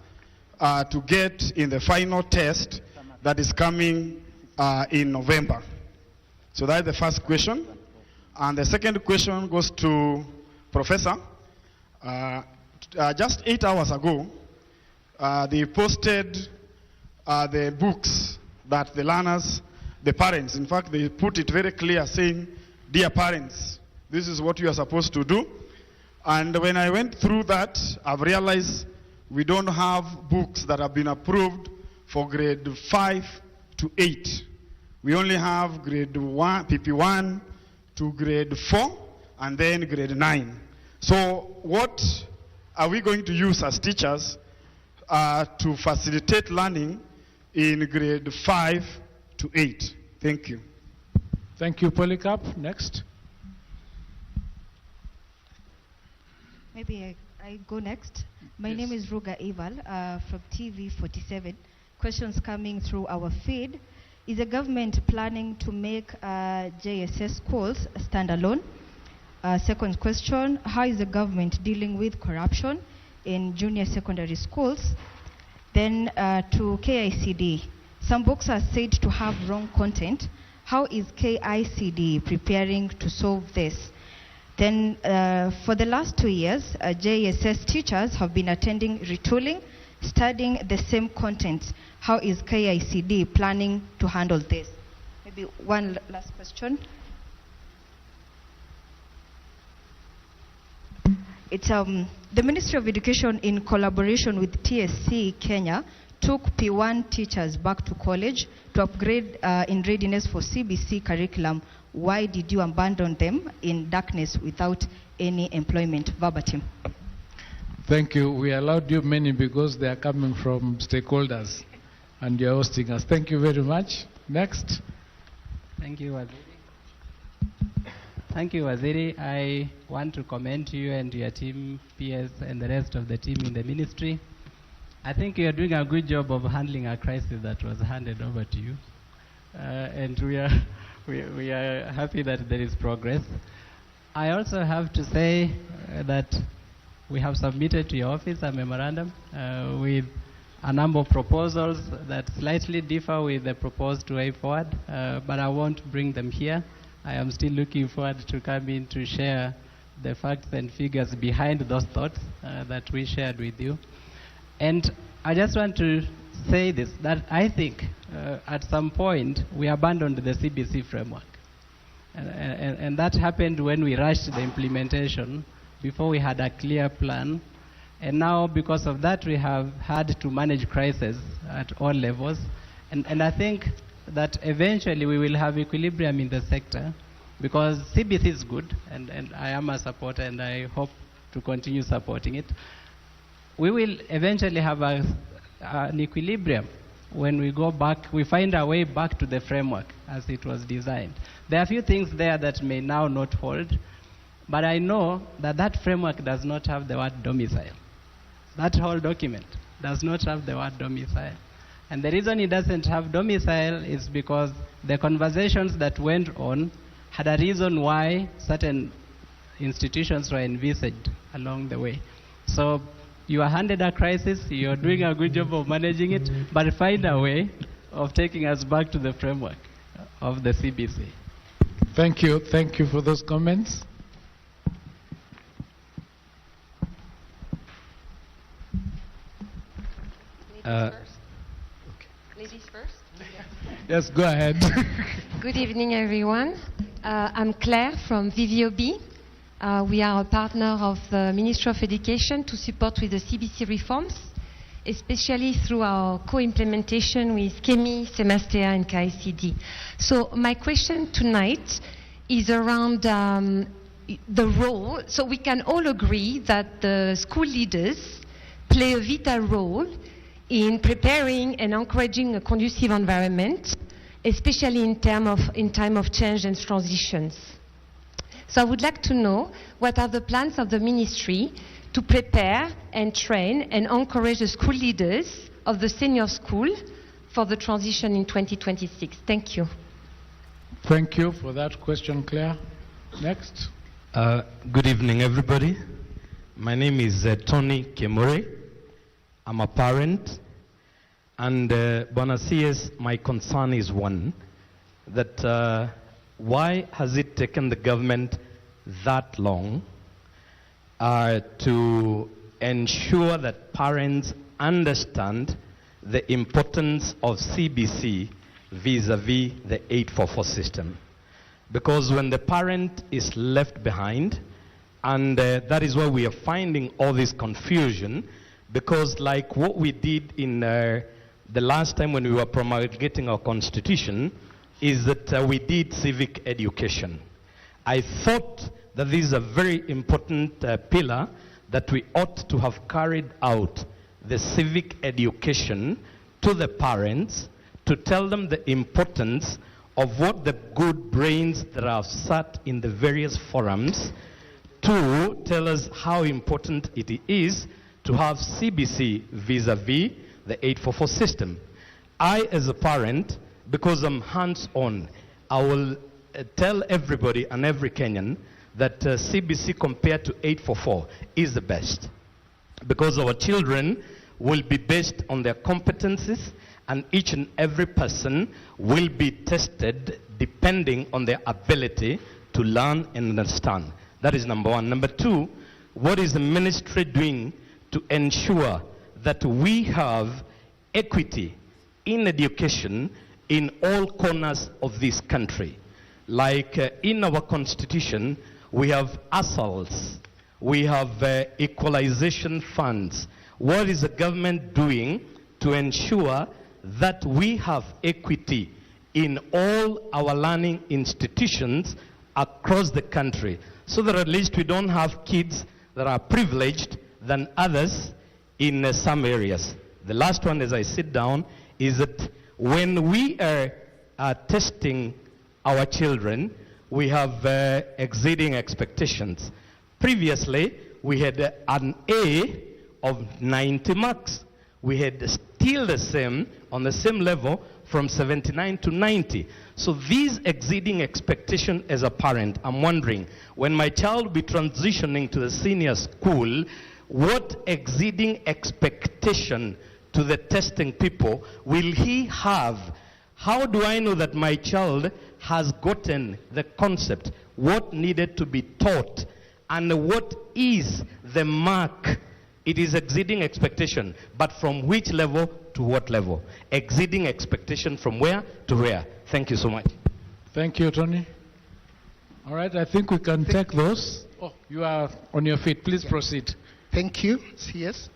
to get in the final test that is coming in November? So that's the first question. And the second question goes to Professor. Just 8 hours ago, they posted the books that the learners, the parents, in fact, they put it very clear saying, dear parents, this is what you are supposed to do. And when I went through that, I've realized we don't have books that have been approved for grade 5 to 8. We only have grade 1, PP1 to grade 4, and then grade 9. So what are we going to use as teachers to facilitate learning in grade 5 to 8? Thank you. Thank you, Polycarp. Next. Maybe I go next. My name is Ruga Eval from TV47. Questions coming through our feed. Is the government planning to make JSS schools standalone? Second question, how is the government dealing with corruption in junior secondary schools? Then to KICD, some books are said to have wrong content. How is KICD preparing to solve this? Then for the last 2 years, JSS teachers have been attending retooling, studying the same content. How is KICD planning to handle this? Maybe one last question. It's the Ministry of Education, in collaboration with TSC Kenya, took P1 teachers back to college to upgrade in readiness for CBC curriculum. Why did you abandon them in darkness without any employment? Verbatim. Thank you. We allowed you many because they are coming from stakeholders and you're hosting us. Thank you very much. Next. Thank you, Waziri. Thank you, Waziri. I want to commend you and your team, PS, and the rest of the team in the ministry. I think you are doing a good job of handling a crisis that was handed over to you. And we are happy that there is progress. I also have to say that we have submitted to your office a memorandum with a number of proposals that slightly differ with the proposed way forward, but I won't bring them here. I am still looking forward to come in to share the facts and figures behind those thoughts that we shared with you. And I just want to say this, that I think at some point we abandoned the CBC framework. And that happened when we rushed the implementation before we had a clear plan. And now, because of that, we have had to manage crisis at all levels. And I think that eventually we will have equilibrium in the sector, because CBC is good, and I am a supporter, and I hope to continue supporting it. We will eventually have an equilibrium when we go back, we find our way back to the framework as it was designed. There are a few things there that may now not hold, but I know that that framework does not have the word domicile. That whole document does not have the word domicile. And the reason it doesn't have domicile is because the conversations that went on had a reason why certain institutions were envisaged along the way. So you are handed a crisis, you're doing a good job of managing it, but find a way of taking us back to the framework of the CBC. Thank you. Thank you for those comments. Ladies first. Yes, go ahead. Good evening, everyone. I'm Claire from VVOB. We are a partner of the Ministry of Education to support with the CBC reforms, especially through our co-implementation with KEMI, Semestea, and KICD. So my question tonight is around the role. So we can all agree that the school leaders play a vital role in preparing and encouraging a conducive environment, especially in time of change and transitions. So I would like to know what are the plans of the ministry to prepare and train and encourage the school leaders of the senior school for the transition in 2026. Thank you. Thank you for that question, Claire. Next. Good evening, everybody. My name is Tony Kemore. I'm a parent, and Bwana CS, my concern is one, that why has it taken the government that long to ensure that parents understand the importance of CBC vis-a-vis the 844 system? Because when the parent is left behind, and that is why we are finding all this confusion, because like what we did in the last time when we were promulgating our constitution, is that we did civic education. I thought that this is a very important pillar that we ought to have carried out, the civic education to the parents, to tell them the importance of what the good brains that are sat in the various forums, to tell us how important it is to have CBC vis-a-vis the 844 system. I, as a parent, because I'm hands-on, I will tell everybody and every Kenyan that CBC compared to 844 is the best. Because our children will be based on their competencies, and each and every person will be tested depending on their ability to learn and understand. That is number one. Number two, what is the ministry doing to ensure that we have equity in education in all corners of this country? Like in our constitution, we have ASALs, we have equalization funds. What is the government doing to ensure that we have equity in all our learning institutions across the country, so that at least we don't have kids that are privileged than others in some areas? The last one, as I sit down, is that when we are testing our children, we have exceeding expectations. Previously, we had an A of 90 marks. We had still the same, on the same level, from 79 to 90. So these exceeding expectation as a parent, I'm wondering, when my child will be transitioning to the senior school, what exceeding expectation to the testing people will he have? How do I know that my child has gotten the concept? What needed to be taught? And what is the mark? It is exceeding expectation, but from which level to what level? Exceeding expectation from where to where? Thank you so much. Thank you, Tony. All right, I think we can take those. Oh, you are on your feet. Please proceed. Thank you, CS.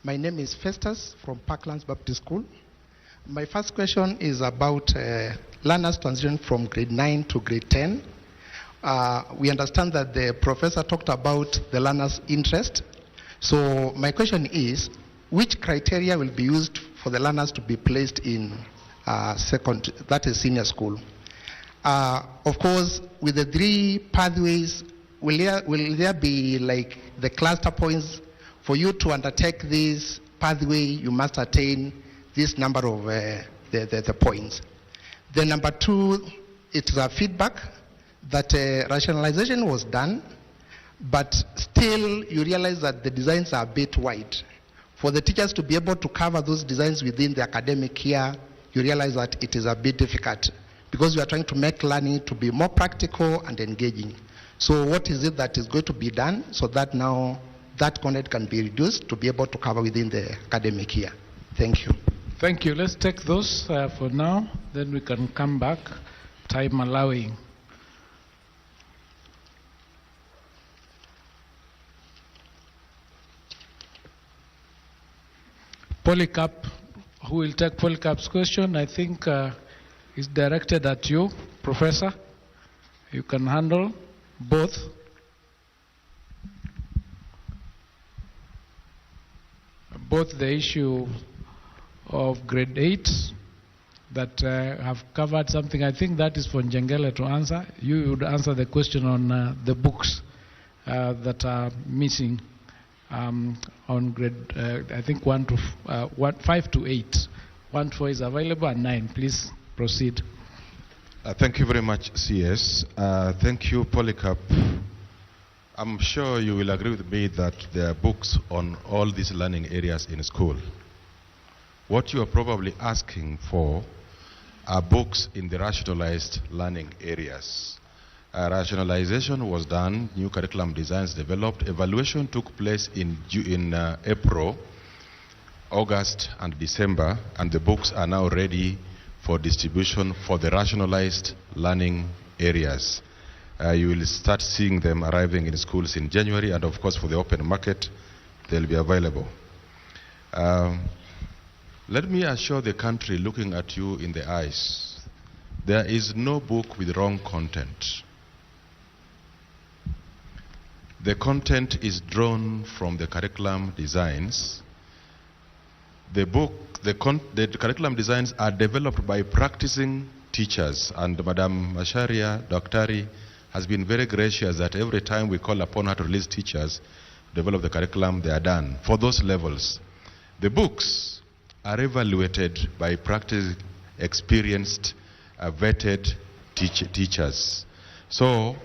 My name is Festus from Parklands Baptist School. My first question is about learners transition from grade 9 to grade 10. We understand that the professor talked about the learners' interest. So my question is, which criteria will be used for the learners to be placed in that is senior school? Of course, with the 3 pathways, will there be like the cluster points? For you to undertake this pathway, you must attain this number of the points. The number 2, it's a feedback that rationalization was done, but still you realize that the designs are a bit wide. For the teachers to be able to cover those designs within the academic year, you realize that it is a bit difficult because we are trying to make learning to be more practical and engaging. So what is it that is going to be done so that now that content can be reduced to be able to cover within the academic year? Thank you. Thank you. Let's take those for now, then we can come back, time allowing. Polycarp, who will take Polycarp's question, I think is directed at you, Professor. You can handle both. Both the issue of grade 8 that have covered something. I think that is for Njengele to answer. You would answer the question on the books that are missing on grade, I think 5 to 8. 1 to 4 is available and 9. Please proceed. Thank you very much, CS. Thank you, Polycarp. I'm sure you will agree with me that there are books on all these learning areas in school. What you are probably asking for are books in the rationalized learning areas. Rationalization was done, new curriculum designs developed, evaluation took place in April, August and December, and the books are now ready for distribution for the rationalized learning areas. You will start seeing them arriving in schools in January, and of course for the open market, they'll be available. Let me assure the country looking at you in the eyes, there is no book with wrong content. The content is drawn from the curriculum designs. The curriculum designs are developed by practicing teachers, and Madam Masharia Daktari has been very gracious that every time we call upon her to release teachers, develop the curriculum, they are done for those levels. The books are evaluated by practice experienced, vetted teachers. So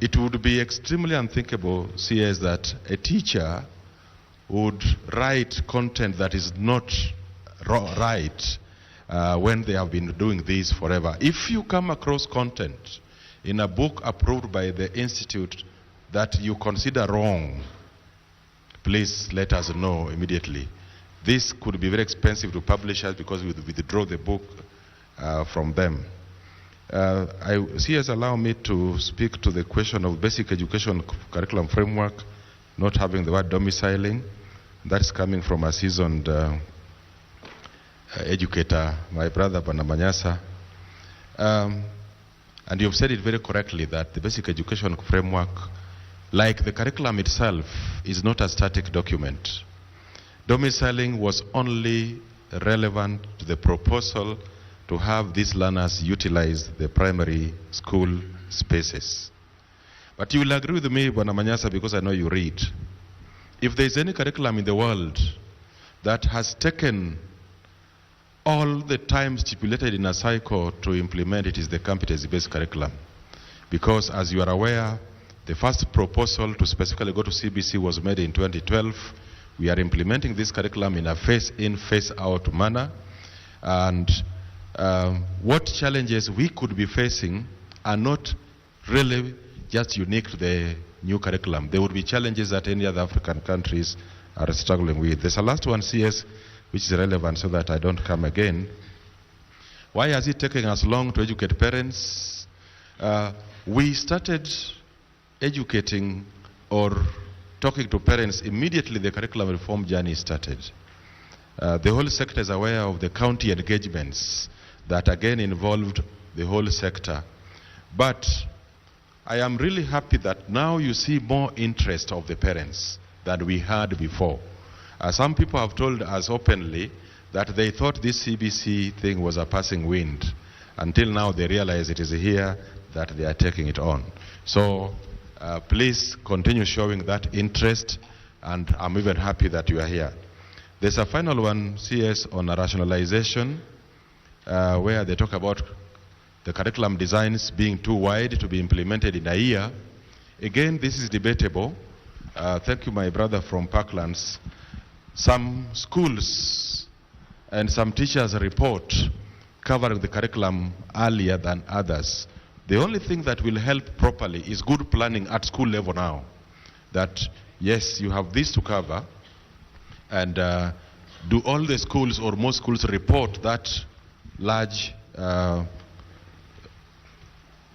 it would be extremely unthinkable, CS, that a teacher would write content that is not right when they have been doing this forever. If you come across content in a book approved by the institute that you consider wrong, please let us know immediately. This could be very expensive to publishers because we withdraw the book from them. CS, allow me to speak to the question of basic education curriculum framework, not having the word domiciling. That's coming from a seasoned educator, my brother Banamanyasa. And you've said it very correctly that the basic education framework, like the curriculum itself, is not a static document. Domiciling was only relevant to the proposal to have these learners utilize the primary school spaces. But you will agree with me, Banamanyasa, because I know you read. If there is any curriculum in the world that has taken all the time stipulated in a cycle to implement, it is the competency-based curriculum. Because as you are aware, the first proposal to specifically go to CBC was made in 2012, We are implementing this curriculum in a phase-in, phase-out manner. And what challenges we could be facing are not really just unique to the new curriculum. There would be challenges that any other African countries are struggling with. There's a last one, CS, which is relevant so that I don't come again. Why has it taken us long to educate parents? We started educating or talking to parents immediately the curriculum reform journey started. The whole sector is aware of the county engagements that again involved the whole sector. But I am really happy that now you see more interest of the parents than we had before. Some people have told us openly that they thought this CBC thing was a passing wind. Until now they realize it is here that they are taking it on. So please continue showing that interest, and I'm even happy that you are here. There's a final one, CS, on rationalization, where they talk about the curriculum designs being too wide to be implemented in a year. Again, this is debatable. Thank you, my brother from Parklands. Some schools and some teachers report covering the curriculum earlier than others. The only thing that will help properly is good planning at school level now. That, yes, you have this to cover, and do all the schools or most schools report that large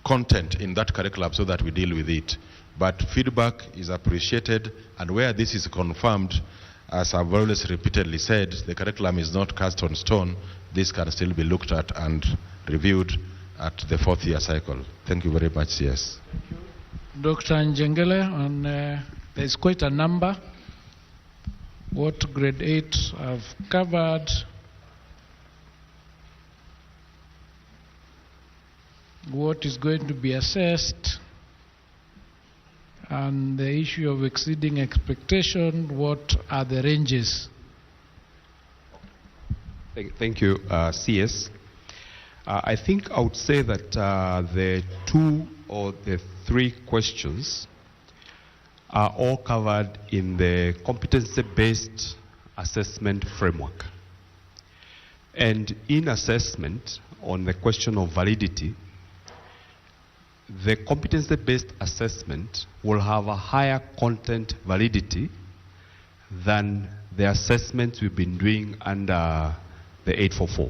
content in that curriculum so that we deal with it. But feedback is appreciated, and where this is confirmed, as I've always repeatedly said, the curriculum is not cast on stone. This can still be looked at and reviewed at the 4th year cycle. Thank you very much, CS. Dr. Njengele, there's quite a number. What grade 8 have covered, what is going to be assessed, and the issue of exceeding expectation, what are the ranges? Thank you, CS. I think I would say that the 2 or the 3 questions are all covered in the competency-based assessment framework. And in assessment, on the question of validity, the competency-based assessment will have a higher content validity than the assessments we've been doing under the 844.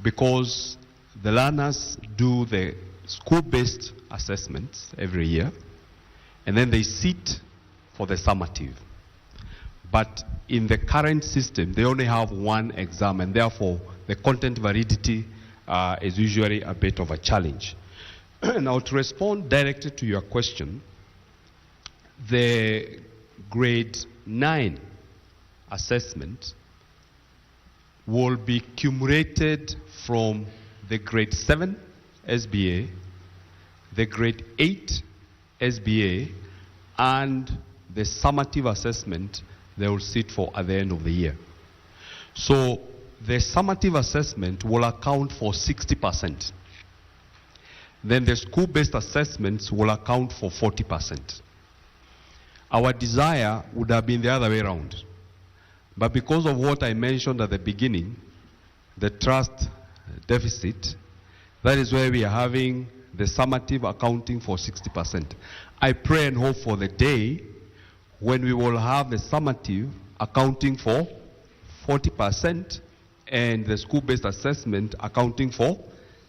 Because the learners do the school-based assessments every year, and then they sit for the summative. But in the current system, they only have one exam, and therefore the content validity is usually a bit of a challenge. Now, to respond directly to your question, the grade 9 assessment will be cumulated from the grade 7 SBA, the grade 8 SBA, and the summative assessment they will sit for at the end of the year. So the summative assessment will account for 60%. Then the school-based assessments will account for 40%. Our desire would have been the other way around. But because of what I mentioned at the beginning, the trust deficit, that is where we are having the summative accounting for 60%. I pray and hope for the day when we will have the summative accounting for 40% and the school-based assessment accounting for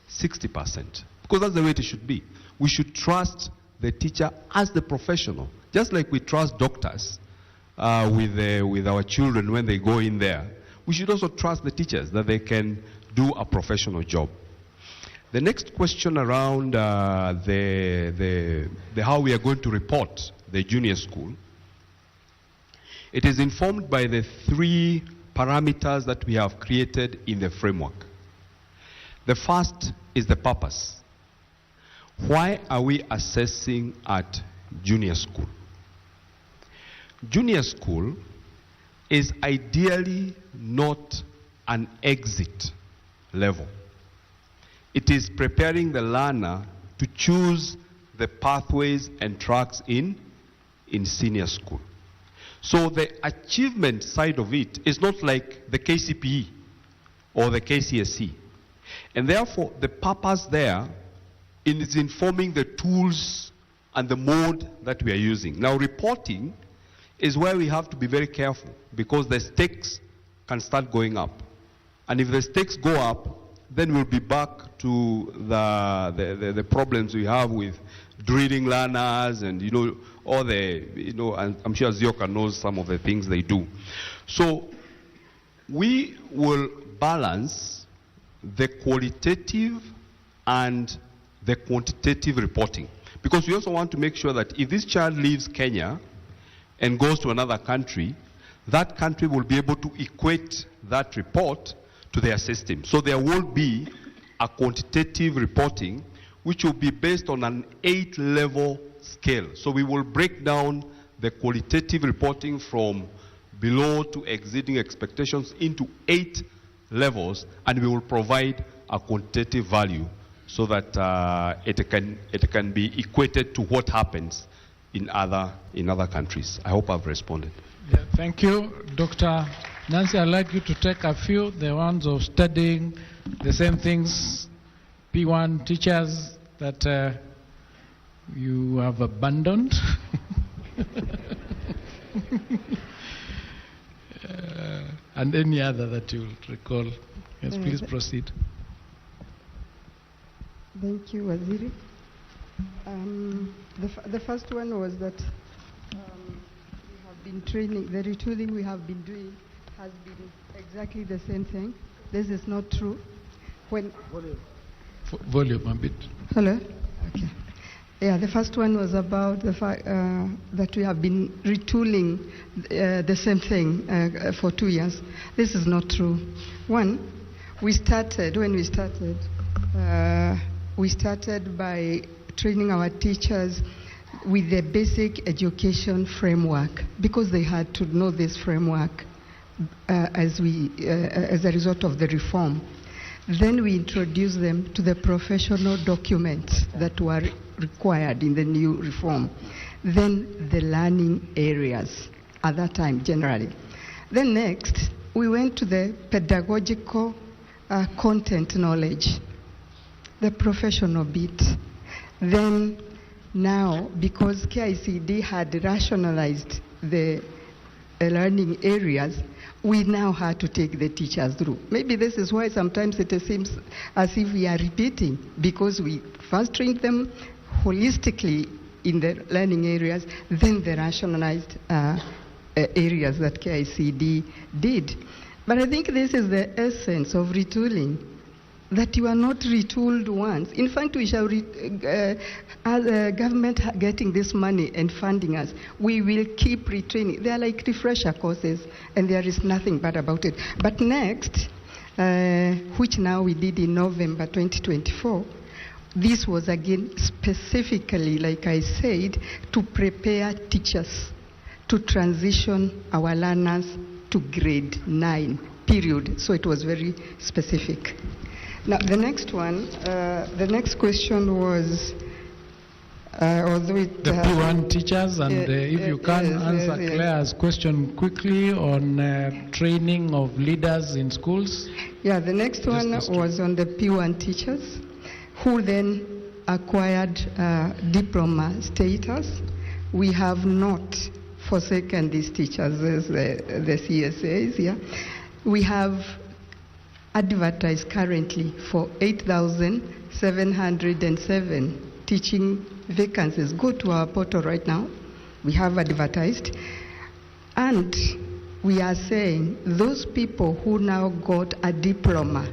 60%. Because that's the way it should be. We should trust the teacher as the professional, just like we trust doctors with our children when they go in there. We should also trust the teachers that they can do a professional job. The next question around how we are going to report the junior school, it is informed by the 3 parameters that we have created in the framework. The first is the purpose. Why are we assessing at junior school? Junior school is ideally not an exit level. It is preparing the learner to choose the pathways and tracks in senior school. So the achievement side of it is not like the KCPE or the KCSE. And therefore, the purpose there is informing the tools and the mode that we are using. Now, reporting is where we have to be very careful, because the stakes can start going up. And if the stakes go up, then we'll be back to the problems we have with drilling learners and, all the, and I'm sure Zioka knows some of the things they do. So we will balance the qualitative and the quantitative reporting, because we also want to make sure that if this child leaves Kenya and goes to another country, that country will be able to equate that report to their system. So there will be a quantitative reporting which will be based on an 8-level scale. So we will break down the qualitative reporting from below to exceeding expectations into 8 levels, and we will provide a quantitative value so that it can be equated to what happens in other countries. I hope I've responded. Yeah, thank you. Dr. Nancy, I'd like you to take a few, the ones of studying the same things, P1 teachers that you have abandoned. And any other that you recall. Yes, please proceed. Thank you, Waziri. The first one was that we have been training, the retooling we have been doing has been exactly the same thing. This is not true. Volume a bit. Hello? Okay. Yeah, the first one was about the fact that we have been retooling the same thing for 2 years. This is not true. When we started by training our teachers with the basic education framework, because they had to know this framework as a result of the reform. Then we introduced them to the professional documents that were required in the new reform. Then the learning areas at that time generally. Then next, we went to the pedagogical content knowledge, the professional bit. Then now, because KICD had rationalized the learning areas, we now had to take the teachers through. Maybe this is why sometimes it seems as if we are repeating, because we first trained them holistically in the learning areas, then the rationalized areas that KICD did. But I think this is the essence of retooling, that you are not retooled once. In fact, we shall, as government getting this money and funding us, we will keep retraining. They are like refresher courses, and there is nothing bad about it. But next, which now we did in November 2024, this was again specifically, like I said, to prepare teachers to transition our learners to grade 9, period. So it was very specific. Now, the next one, the next question was, although it... The P1 teachers, and if you can answer Claire's question quickly on training of leaders in schools. Yeah, the next one was on the P1 teachers, who then acquired diploma status. We have not forsaken these teachers as the CSAs, yeah. We have advertised currently for 8,707 teaching vacancies. Go to our portal right now. We have advertised. And we are saying those people who now got a diploma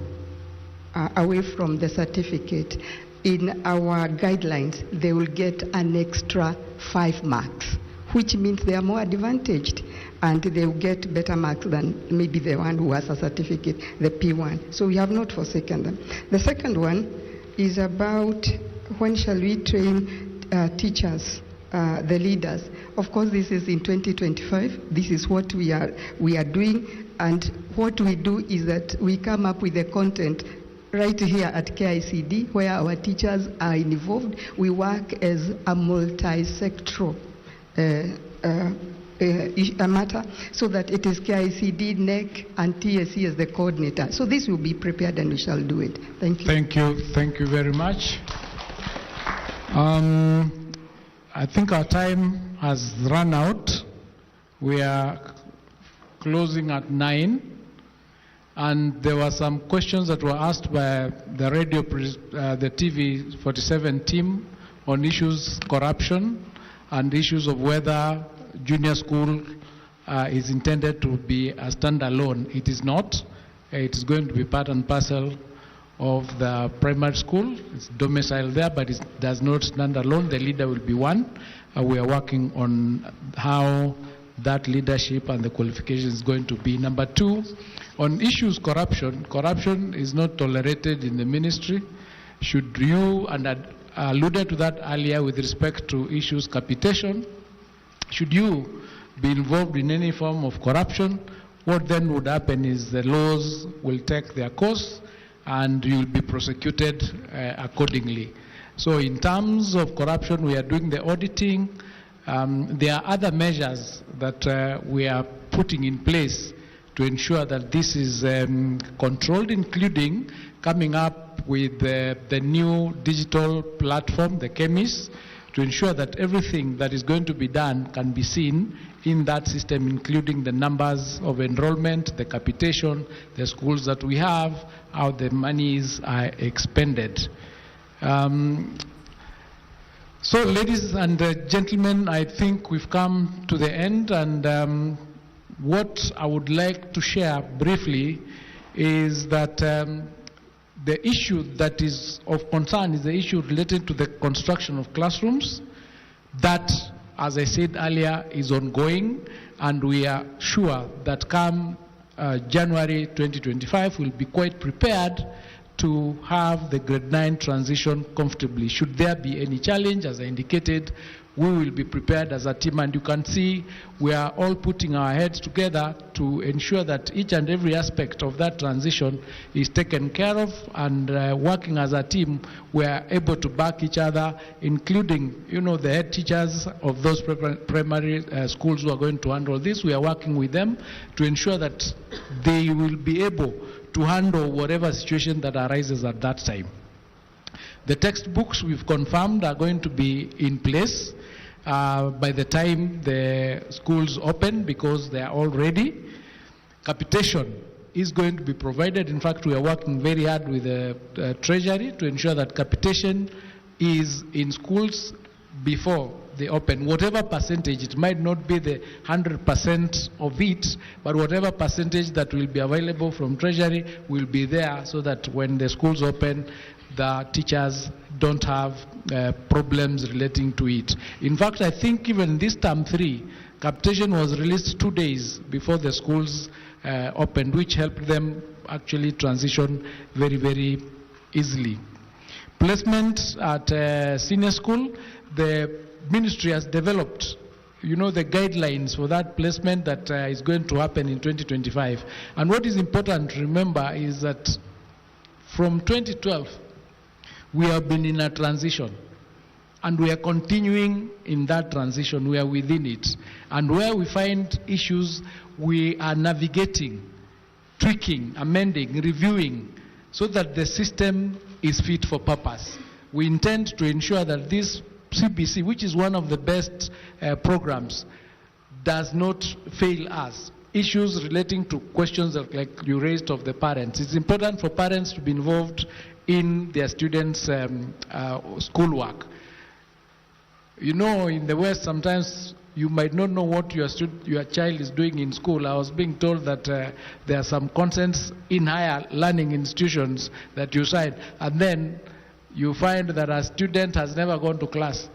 away from the certificate, in our guidelines, they will get an extra 5 marks, which means they are more advantaged, and they will get better marks than maybe the one who has a certificate, the P1. So we have not forsaken them. The second one is about when shall we train teachers, the leaders. Of course, this is in 2025. This is what we are doing, and what we do is that we come up with the content right here at KICD, where our teachers are involved. We work as a multi-sectoral matter, so that it is KICD, NEC, and TSC as the coordinator. So this will be prepared and we shall do it. Thank you. Thank you. Thank you very much. I think our time has run out. We are closing at 9. And there were some questions that were asked by the the TV 47 team on issues corruption and issues of whether junior school is intended to be a standalone. It is not. It is going to be part and parcel of the primary school. It's domiciled there, but it does not stand alone. The leader will be one. We are working on how that leadership and the qualification is going to be. Number 2, on issues corruption is not tolerated in the ministry. Should you, and I alluded to that earlier with respect to issues capitation, should you be involved in any form of corruption, what then would happen is the laws will take their course and you will be prosecuted accordingly. So in terms of corruption, we are doing the auditing. There are other measures that we are putting in place to ensure that this is controlled, including coming up with the new digital platform, the KEMIS, to ensure that everything that is going to be done can be seen in that system, including the numbers of enrollment, the capitation, the schools that we have, how the monies are expended. So, ladies and gentlemen, I think we've come to the end, and what I would like to share briefly is that the issue that is of concern is the issue related to the construction of classrooms. That, as I said earlier, is ongoing, and we are sure that come January 2025, we'll be quite prepared to have the grade 9 transition comfortably. Should there be any challenge, as I indicated, we will be prepared as a team, and you can see we are all putting our heads together to ensure that each and every aspect of that transition is taken care of, and working as a team, we are able to back each other, including, the head teachers of those primary schools who are going to handle this. We are working with them to ensure that they will be able to handle whatever situation that arises at that time. The textbooks we've confirmed are going to be in place by the time the schools open, because they are all ready. Capitation is going to be provided. In fact, we are working very hard with the Treasury to ensure that capitation is in schools before they open. Whatever percentage, it might not be the 100% of it, but whatever percentage that will be available from Treasury will be there, so that when the schools open, the teachers don't have problems relating to it. In fact, I think even this term 3, capitation was released 2 days before the schools opened, which helped them actually transition very, very easily. Placement at senior school, the ministry has developed the guidelines for that placement that is going to happen in 2025. And what is important to remember is that from 2012, we have been in a transition, and we are continuing in that transition. We are within it. And where we find issues, we are navigating, tweaking, amending, reviewing, so that the system is fit for purpose. We intend to ensure that this CBC, which is one of the best programs, does not fail us. Issues relating to questions like you raised of the parents. It's important for parents to be involved in their students' schoolwork. In the West, sometimes you might not know what your child is doing in school. I was being told that there are some consents in higher learning institutions that you sign, and then you find that a student has never gone to class.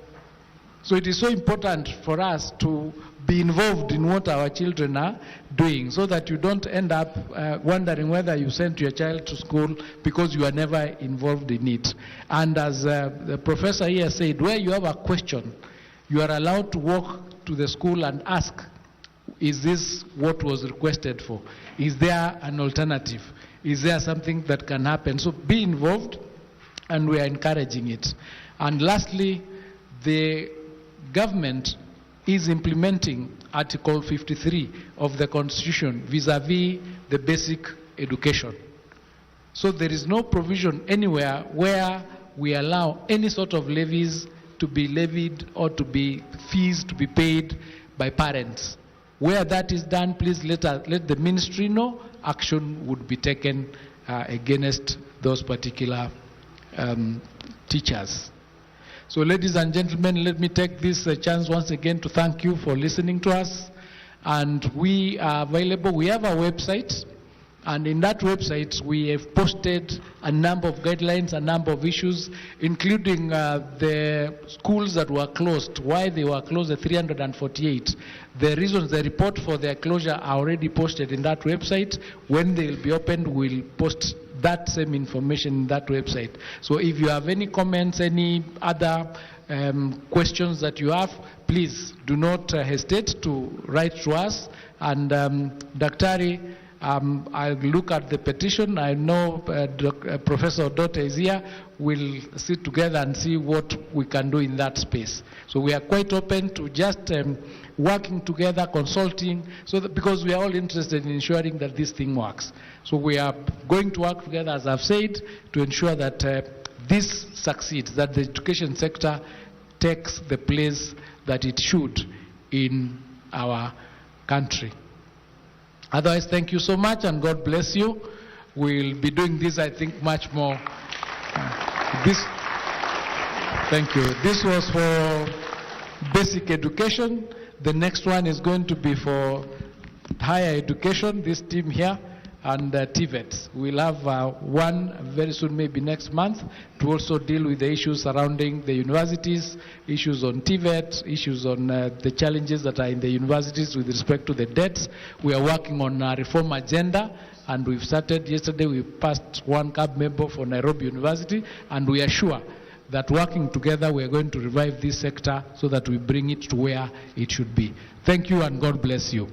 So it is so important for us to be involved in what our children are doing, so that you don't end up wondering whether you sent your child to school because you are never involved in it. And as the professor here said, where you have a question, you are allowed to walk to the school and ask, is this what was requested for? Is there an alternative? Is there something that can happen? So be involved, and we are encouraging it. And lastly, the government is implementing Article 53 of the Constitution vis-a-vis the basic education. So there is no provision anywhere where we allow any sort of levies to be levied or to be fees to be paid by parents. Where that is done, please let the ministry know. Action would be taken against those particular teachers. So ladies and gentlemen, let me take this chance once again to thank you for listening to us. And we are available. We have our website. And in that website, we have posted a number of guidelines, a number of issues, including the schools that were closed, why they were closed, the 348. The reasons, the report for their closure are already posted in that website. When they will be opened, we'll post that same information in that website. So if you have any comments, any other questions that you have, please do not hesitate to write to us. And Daktari, I'll look at the petition. I know Professor Dote is here. We'll sit together and see what we can do in that space. So we are quite open to just working together, consulting, so that, because we are all interested in ensuring that this thing works. So we are going to work together, as I've said, to ensure that this succeeds, that the education sector takes the place that it should in our country. Otherwise, thank you so much and God bless you. We'll be doing this, I think, much more. Thank you. This was for basic education. The next one is going to be for higher education, this team here, and TVETs. We'll have one very soon, maybe next month, to also deal with the issues surrounding the universities, issues on TVET, issues on the challenges that are in the universities with respect to the debts. We are working on a reform agenda, and we've started yesterday. We passed one CAB member for Nairobi University, and we are sure that working together we are going to revive this sector so that we bring it to where it should be. Thank you and God bless you.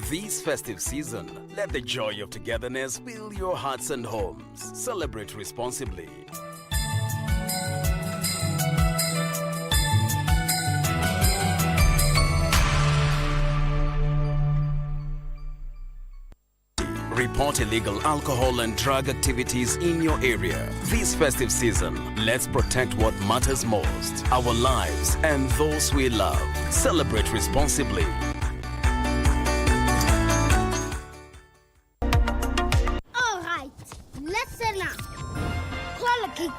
This festive season, let the joy of togetherness fill your hearts and homes. Celebrate responsibly. Report illegal alcohol and drug activities in your area. This festive season, let's protect what matters most, our lives and those we love. Celebrate responsibly.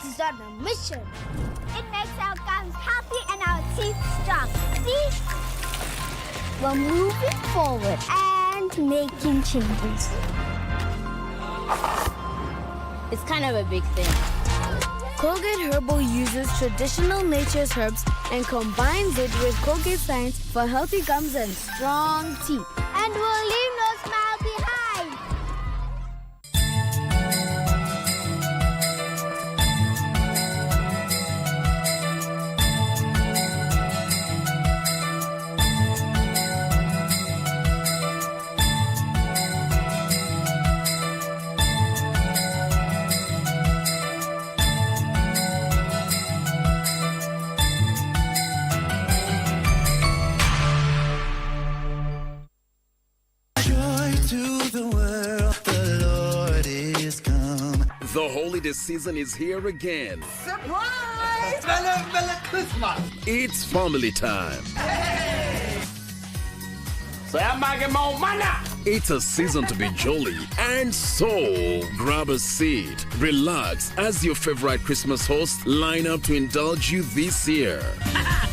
Is on a mission. It makes our gums healthy and our teeth strong. See? We're moving forward and making changes. It's kind of a big thing. Colgate Herbal uses traditional nature's herbs and combines it with Colgate Science for healthy gums and strong teeth. And we'll leave no smile behind. The holiday season is here again. Surprise! Bella Christmas! It's family time. Hey! So I'm making more money! It's a season to be jolly, and so grab a seat, relax as your favorite Christmas hosts line up to indulge you this year.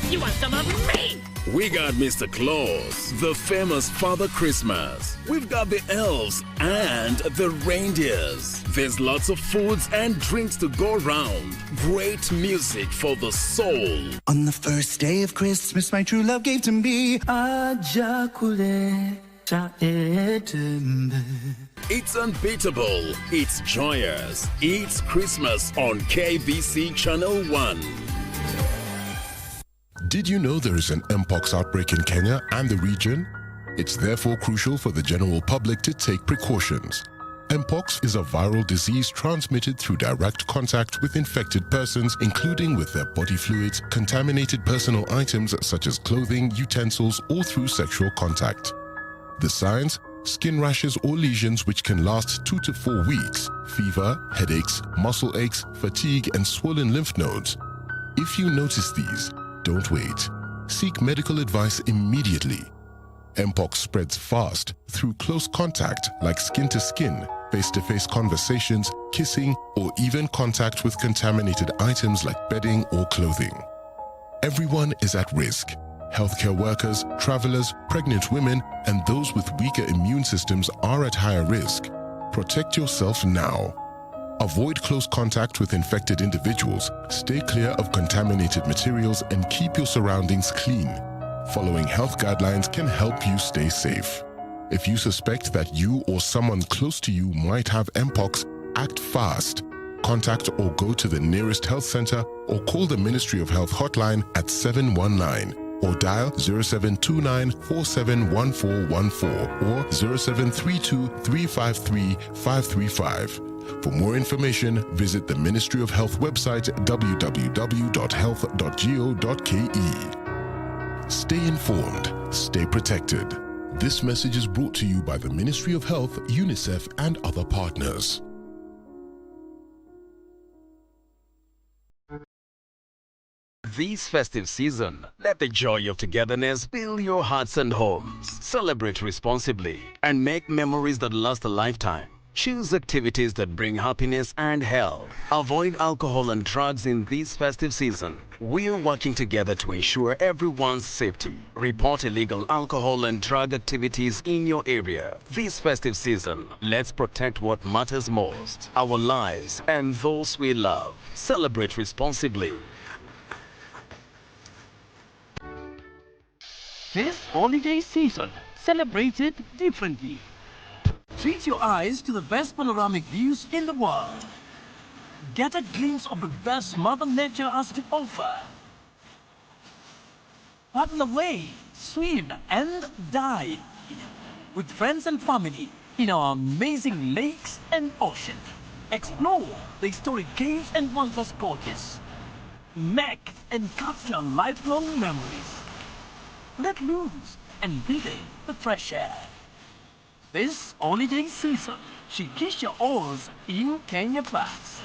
You want some of me? We got Mr. Claus, the famous Father Christmas. We've got the elves and the reindeers. There's lots of foods and drinks to go around. Great music for the soul. On the first day of Christmas, my true love gave to me a chocolate. It's unbeatable, it's joyous, it's Christmas on KBC Channel 1. Did you know there is an Mpox outbreak in Kenya and the region? It's therefore crucial for the general public to take precautions. Mpox is a viral disease transmitted through direct contact with infected persons, including with their body fluids, contaminated personal items such as clothing, utensils, or through sexual contact. The signs: skin rashes or lesions which can last 2 to 4 weeks, fever, headaches, muscle aches, fatigue, and swollen lymph nodes. If you notice these, don't wait. Seek medical advice immediately. Mpox spreads fast through close contact like skin-to-skin, face-to-face conversations, kissing, or even contact with contaminated items like bedding or clothing. Everyone is at risk. Healthcare workers, travelers, pregnant women, and those with weaker immune systems are at higher risk. Protect yourself now. Avoid close contact with infected individuals, stay clear of contaminated materials, and keep your surroundings clean. Following health guidelines can help you stay safe. If you suspect that you or someone close to you might have Mpox, act fast. Contact or go to the nearest health center or call the Ministry of Health hotline at 719 or dial 0729 471414 or 0732 353 535. For more information, visit the Ministry of Health website www.health.go.ke. Stay informed, stay protected. This message is brought to you by the Ministry of Health, UNICEF, and other partners. This festive season, let the joy of togetherness fill your hearts and homes. Celebrate responsibly and make memories that last a lifetime. Choose activities that bring happiness and health. Avoid alcohol and drugs in this festive season. We're working together to ensure everyone's safety. Report illegal alcohol and drug activities in your area. This festive season, let's protect what matters most: our lives and those we love. Celebrate responsibly. This holiday season, celebrate it differently. Treat your eyes to the best panoramic views in the world. Get a glimpse of the best Mother Nature has to offer. Paddle away, swim and dive with friends and family in our amazing lakes and ocean. Explore the historic caves and water sports. Make and capture lifelong memories. Let loose and breathe in the fresh air. This holiday season, shikisha oars in Kenya Pass.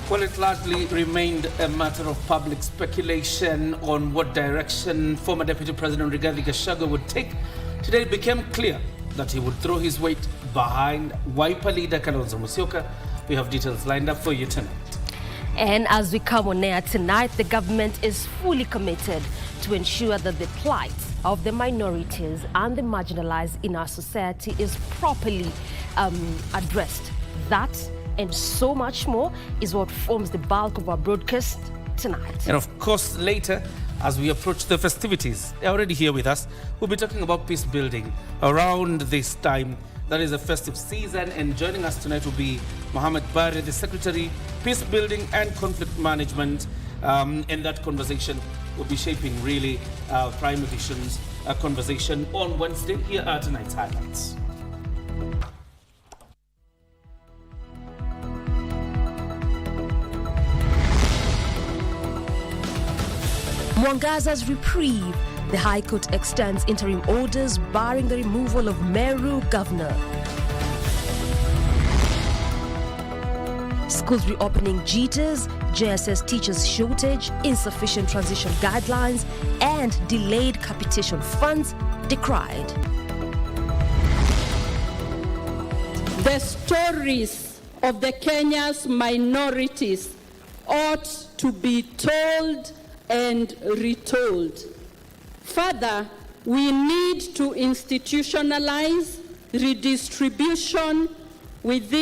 Well, it largely remained a matter of public speculation on what direction former Deputy President Rigathi Gachagua would take. Today it became clear that he would throw his weight behind Wiper leader Kalonzo Musyoka. We have details lined up for you tonight. And as we come on air tonight, the government is fully committed to ensure that the plight of the minorities and the marginalized in our society is properly addressed. That and so much more is what forms the bulk of our broadcast tonight. And of course, later, as we approach the festivities, they're already here with us. We'll be talking about peace building around this time. That is a festive season, and joining us tonight will be Mohammed Bari, the Secretary, Peace Building and Conflict Management. And that conversation will be shaping really Prime Edition's conversation on Wednesday. Here are tonight's highlights. Mwangaza's reprieve. The High Court extends interim orders barring the removal of Meru governor. schools reopening jitters, JSS teachers shortage, insufficient transition guidelines, and delayed capitation funds decried. The stories of the Kenya's minorities ought to be told and retold. Further, we need to institutionalize redistribution within